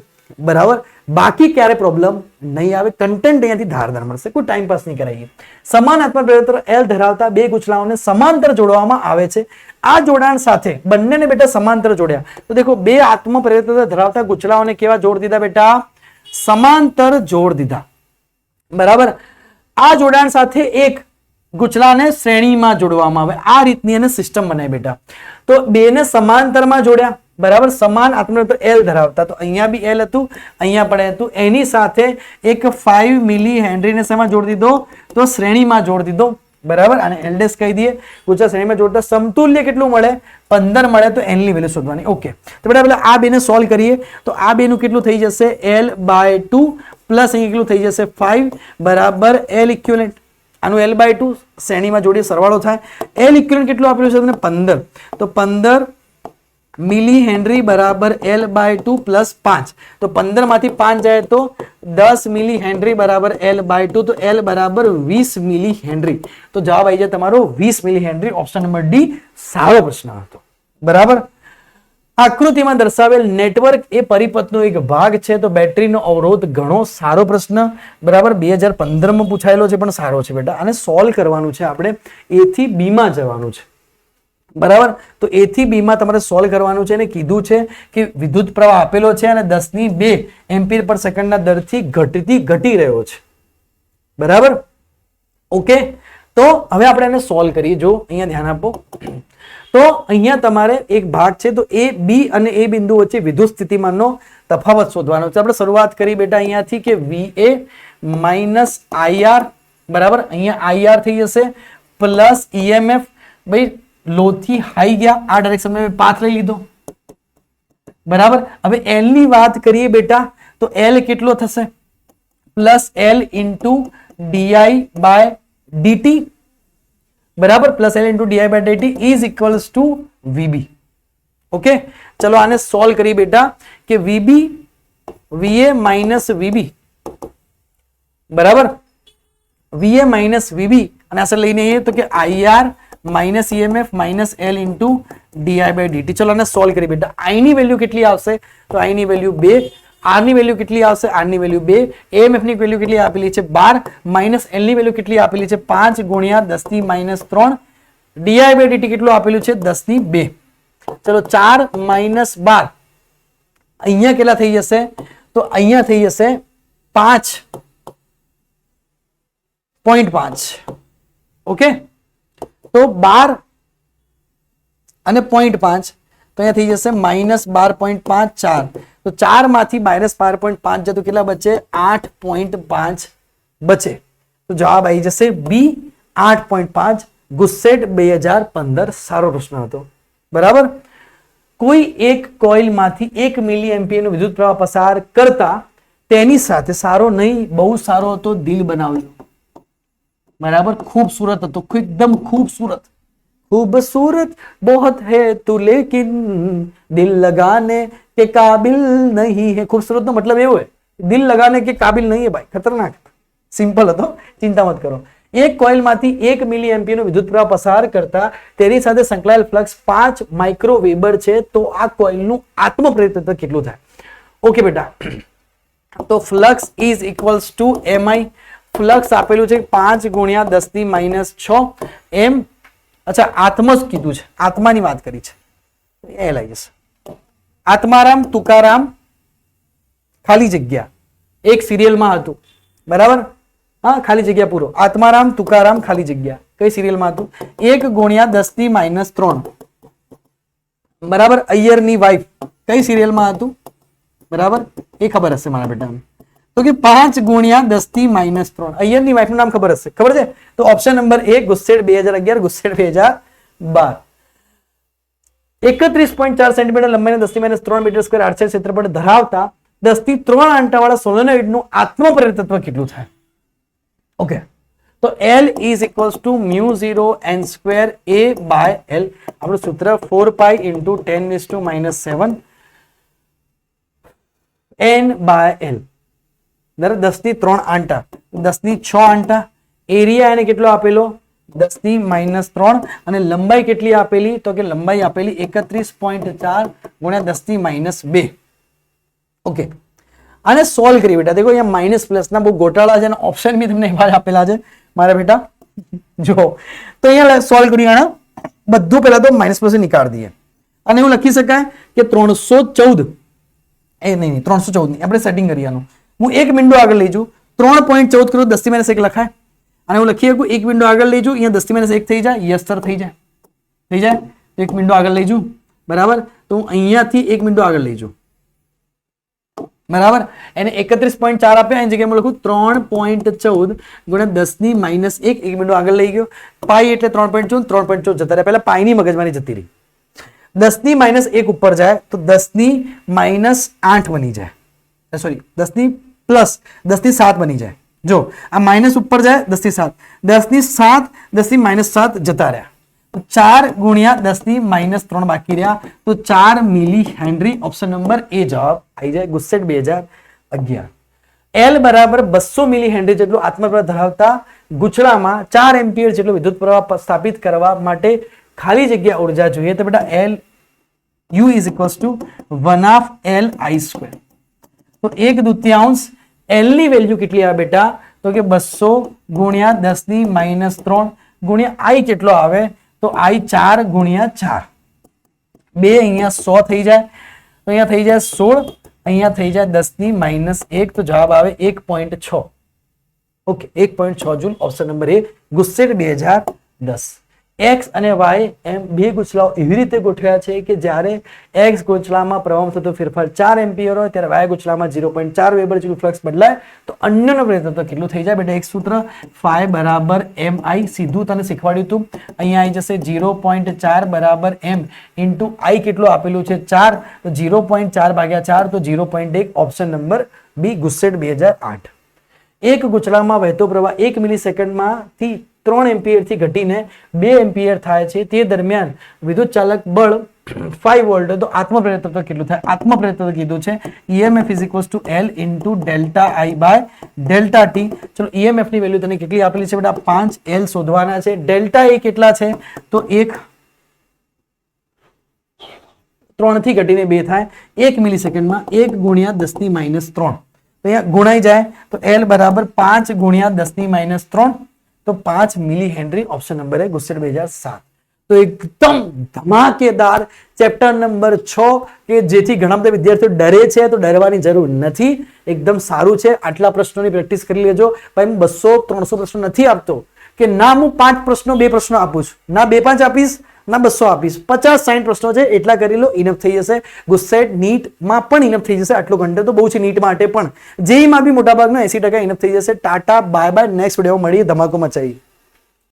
બરાબર. બાકી ક્યારે પ્રોબ્લેમ નહીં આવે. કન્ટેન્ટ અહીંયાથી ધારદાર મળશે. કોઈ ટાઈમ પાસ નહીં કરાવીએ. સમાન આત્મપ્રેરિતત્વ L ધરાવતા બે ગુચલાઓને સમાંતર જોડવામાં આવે છે. આ જોડાણ સાથે બંનેને બેટા સમાંતર જોડ્યા તો દેખો બે આત્મપ્રેરિતત્વ ધરાવતા ગુચલાઓને કેવા જોડ દીધા બેટા? સમાંતર જોડ દીધા બરાબર. આ જોડાણ સાથે એક ગુચલાને શ્રેણીમાં જોડવામાં આવે. આ રીતની એને સિસ્ટમ બનાવી બેટા. તો બેને સમાંતરમાં જોડ્યા બરાબર. સમાન આત્મપ્રેરિતત્વ L ધરાવતા, તો અહીંયા બી L હતું, અહીંયા પણ હતું. એની સાથે એક 5 મિલી હેનરીને શેમાં જોડી દીધો? તો શ્રેણીમાં જોડી દીધો બરાબર. અને L ડેશ કહી દઈએ. ગુચલા શ્રેણીમાં જોડતા સમતુલ્ય કેટલું મળે? 15 મળે. તો L ની વેલ્યુ શોધવાની. ઓકે, તો બેટા પેલા આ બેને સોલ્વ કરીએ તો આ બેનું કેટલું થઈ જશે? L/2 પ્લસ અહીં કેટલું થઈ જશે? 5 બરાબર L ઇક્વિવેલન્ટ. આનું L/2 શ્રેણીમાં જોડીએ સરવાળો થાય. L ઇક્વિવેલન્ટ કેટલું આપ્યું છે તમને? 15. તો 15 મિલી હેનરી બરાબર L/2 પ્લસ 5, તો 15 માંથી 5 જાય તો 10 મિલી હેનરી બરાબર L/2, તો L બરાબર 20 મિલી હેનરી. તો જવાબ આવી જાય તમારો 20 milli henry. Option number D સારો પ્રશ્ન હતો. બરાબર. આકૃતિમાં દર્શાવેલ નેટવર્ક એ પરિપથનો એક ભાગ છે, તો બેટરીનો અવરોધ ઘણો. સારો પ્રશ્ન. બરાબર. 2015 માં પૂછાયેલો છે, પણ સારો છે બેટા. આને સોલ્વ કરવાનું છે આપણે. એ થી બી માં જવાનું છે. બરાબર. તો એ થી બી માં તમારે સોલ્વ કરવાનું છે, અને કીધું છે કે વિદ્યુત પ્રવાહ આપેલો છે અને 10(2) એમ્પિયર પર સેકન્ડના દરથી ઘટી રહ્યો છે. બરાબર. ઓકે. તો હવે આપણે એને સોલ્વ કરીએ. જો અહીંયા ધ્યાન આપો. તો અહીંયા તમારે એક ભાગ છે, તો એ બી અને એ બિંદુ વચ્ચે વિદ્યુત સ્થિતિમાનનો તફાવત શોધવાનો છે. આપણે શરૂઆત કરી બેટા અહીંયાથી કે VA માઇનસ IR, બરાબર. અહીંયા IR થઈ જશે પ્લસ EMF. ભાઈ લો થી હાઈ ગયા, આ ડાયરેક્શનમાં મેં પાથ લઈ લીધો. બરાબર. હવે L ની વાત કરીએ બેટા, તો L કેટલો થશે? Plus L into DI/dt. બરાબર. Plus L into DI/dt is equals two VB. Okay. ચલો આને સોલ્વ કરી બેટા, કે VA માઇનસ VB, બરાબર. VA માઇનસ VB અને આ લઈને આવીએ તો કે IR minus EMF minus L into DI/dt. ચલો આને સોલ્વ કરી બેટા. I ની વેલ્યુ કેટલી આવશે? તો I ની વેલ્યુ 2. R ની વેલ્યુ કેટલી આવશે? R ની વેલ્યુ 2. EMF ની વેલ્યુ કેટલી આપેલી છે? 12. માઇનસ L ની વેલ્યુ કેટલી આપેલી છે? 5 ગુણ્યા 10⁻3. DI/dt કેટલું આપેલું છે? 10⁻2. ચલો 4 માઇનસ 12 અહીંયા કેટલા થઈ જશે? તો અહીંયા થઈ જશે 5.5. ઓકે. તો 12 અને 0.5, તો અહીંયા થઈ જશે -12.5 4. તો 4 માંથી -12.5 જતો કેટલા બચે? 8.5 બચે. તો જવાબ આવી જશે બી 8.5. ગુસ્સેટ 2015 સારો પ્રશ્ન હતો. બરાબર. કોઈ એક કોઇલ માંથી 1 મિલી એમ્પિયરનો વિદ્યુત પ્રવાહ પસાર કરતા તેની સાથે સારો નહીં, બહુ સારો હતો, દિલ બનાવ્યો. બરાબર. ખૂબસૂરત હતો, એકદમ ખૂબસૂરત. खूबसूरत बहुत है तू लेकिन दिल लगाने के काबिल नहीं है. खूबसूरत નો મતલબ એવો है, दिल लगाने के काबिल नहीं है भाई. खतरनाक. સિમ્પલ હતો, ચિંતા મત કરો. એક કોઇલ માંથી 1 મિલી એમ્પિયરનો વિદ્યુત પ્રવાહ પસાર કરતા તેની સાથે સંકળાયેલ ફ્લક્સ 5 માઇક્રોવેબર છે, તો આ કોઇલનું આત્મપ્રેરિતત્વ કેટલું થાય? ઓકે બેટા. તો flux is equals to MI. Flux આપેલું છે 5 ગુણ્યા 10⁻6 એમ. અચ્છા, આત્મ જ કીધું છે, આત્માની વાત કરી છે. એ લઈ જશે. આત્મારામ તુકારામ ખાલી જગ્યા એક સિરિયલમાં હતું. બરાબર. હા, ખાલી જગ્યા પૂરો. આત્મારામ તુકારામ ખાલી જગ્યા કઈ સિરિયલમાં હતું? 1 ગુણ્યા 10⁻3. બરાબર. અય્યરની વાઇફ કઈ સિરિયલમાં હતું? બરાબર. એ ખબર હશે મારા બેટાને. તો કે 5 ગુણ્યા 10⁻3. અય્યરની વાઇફનું નામ ખબર હશે? ખબર છે. તો ઓપ્શન નંબર એ ગુસ્સેટ 2011, ગુસ્સેટ 2012. 31.4 સેન્ટીમીટર લંબાઈને 10⁻3 મીટર સ્ક્વેર આડછેદ ક્ષેત્રફળ ધરાવતા 10⁻3 આંટાવાળા સોલેનોઇડનું આત્મપ્રેરિતત્વ કેટલું થાય? ઓકે. તો L is equals two μ0 n² A/L. આપણું સૂત્ર 4π × 10⁻⁻7 n/L. 10⁻3 આંટા, 10⁻6 આંટા. એરિયા એને કેટલો આપેલો? 10⁻3. અને લંબાઈ કેટલી આપેલી? તો કે લંબાઈ આપેલી 31.4 ગુણ્યા 10⁻2. ઓકે. આને સોલ્વ કરી બેટા. દેખો અહીંયા માઇનસ પ્લસ ના બહુ ગોટાળા છે, અને ઓપ્શન બી તમને એવા આપેલા છે મારા બેટા. જો તો અહીંયા સોલ્વ કરી, આને બધું પહેલા તો માઇનસ પ્લસ નીકાળી દઈએ. અને એવું લખી શકાય કે 314 નહીં 314 નહીં, આપણે સેટિંગ કરીએ આનું. હું એક વિન્ડો આગળ લઈ જઉં, 3.14 કરું 10⁻1 લખાય. અને હું લખી શકું એક વિન્ડો આગળ લઈ જઉં, અહીંયા 10⁻1 થઈ જાય. યસ સર, થઈ જાય. એક વિન્ડો આગળ લઈ જઉં. બરાબર. તો હું અહીંયાથી એક વિન્ડો આગળ લઈ જઉં. બરાબર. એને 31.4 આપ્યા, એની જગ્યાએ હું લખું 3.14 ગુણ્યા 10⁻1. એક વિન્ડો આગળ લઈ ગયો. પાઈ એટલે 3.14, 3.14 જતા રહ્યા. પહેલા પાઈની મગજમારી જતી રહી. 10⁻1 ઉપર જાય તો 10⁻8 બની જાય. સોરી, 10+10⁻7 બની જાય. જો આ માઇનસ ઉપર જાય 10⁻7, 10⁻7 10⁻7 જતા રહ્યા. તો 4 ગુણ્યા 10 ની -3 બાકી રહ્યા, તો 4 મિલી હેનરી. ઓપ્શન નંબર એ જવાબ આવી જાય. ગુસ્સેટ 2011. એલ બરાબર 200 મિલી હેનરી જેટલું આત્મપ્રવાહ ધરાવતા ગુચળામાં 4 એમ્પિયર જેટલો વિદ્યુત પ્રવાહ સ્થાપિત કરવા માટે ખાલી જગ્યા ઉર્જા જોઈએ. તો બેટા L U is equals to 1/L I². તો 1/2 L ની વેલ્યુ કેટલી આવે બેટા? તો કે 200 ગુણ્યા 10 ની -3 ગુણ્યા I કેટલો આવે? તો I 4 ગુણ્યા 4. 2 અહીંયા 100 થઈ જાય, તો અહીંયા થઈ જાય 16, અહીંયા થઈ જાય 10 ની -1, તો જવાબ આવે 1.6. Okay, 1.6 joule. ઓપ્શન નંબર એ ગુસ્સેટ 2010. એક્સ અને વાય એમ બે ગુચલાઓ એવી રીતે ગોઠવ્યા છે કે જ્યારે એક્સ ગુચલામાં પ્રવાહ થતો ફેરફાર 4 એમ્પિયર હોય ત્યારે વાય ગુચલામાં 0.4 વેબર જેટલું ફ્લક્સ બદલાય તો અન્યનો પ્રેરિતત્વ કેટલું થઈ જાય? બેટા એક સૂત્ર phi બરાબર mi, સીધું તને શીખવાડ્યું હતું. અહીંયા આવી જશે 0.4 બરાબર m ઇન્ટુ i કેટલું આપેલું છે 4, તો 0.4 ભાગ્યા 4 તો 0.1. ઓપ્શન નંબર બી ગુસ્સેટ 2008. એક ગુચલામાં વહેતો પ્રવાહ 1 મિલીસેકન્ડમાંથી 3 એમ્પિયર થી ઘટીને 2 એમ્પિયર થાય છે. તે દરમિયાન વિદ્યુત ચાલક બળ 5 વોલ્ટ, તો આત્મપ્રેરિતત્વ કેટલું થાય? આત્મપ્રેરિતત્વ કીધું છે EMF is equals to L into delta I by delta T. ચલો EMF ની વેલ્યુ તને કેટલી આપેલી છે બેટા? 5 L શોધવાના છે. ડેલ્ટા એ કેટલા છે? તો 3 થી ઘટીને 2 થાય 1 મિલીસેકન્ડમાં 1 ગુણ્યા 10 ની -3, તો અહીંયા ગુણાઈ જાય તો L બરાબર 5 ગુણ્યા 10 ની -3, તો 5 મિલી હેનરી. ઓપ્શન નંબર એ ગુસ્સેટ 2007. તો એકદમ ધમાકેદાર ચેપ્ટર નંબર 6 કે જેથી ઘણા બધા વિદ્યાર્થીઓ ડરે છે, તો ડરવાની જરૂર નથી. એકદમ સારું છે. આટલા પ્રશ્નોની પ્રેક્ટિસ કરી લેજો. ભાઈ હું 200-300 પ્રશ્નો નથી આપતો કે ના હું 5 પ્રશ્નો 2 પ્રશ્નો આપું છું, ના 2-5 આપીશ, ના 200 આપીશ. 50-60 પ્રશ્નો છે એટલા કરી લો, ઇનફ થઈ જશે. ગુસ્સેટ નીટમાં પણ ઇનફ થઈ જશે. આટલો ઘંટો તો બહુ છે નીટ માટે પણ. જેઈમાં બી મોટાભાગનો 80% ઇનફ થઈ જશે. Tata bye bye. Next video મળીએ, ધમાકો મચાઈએ.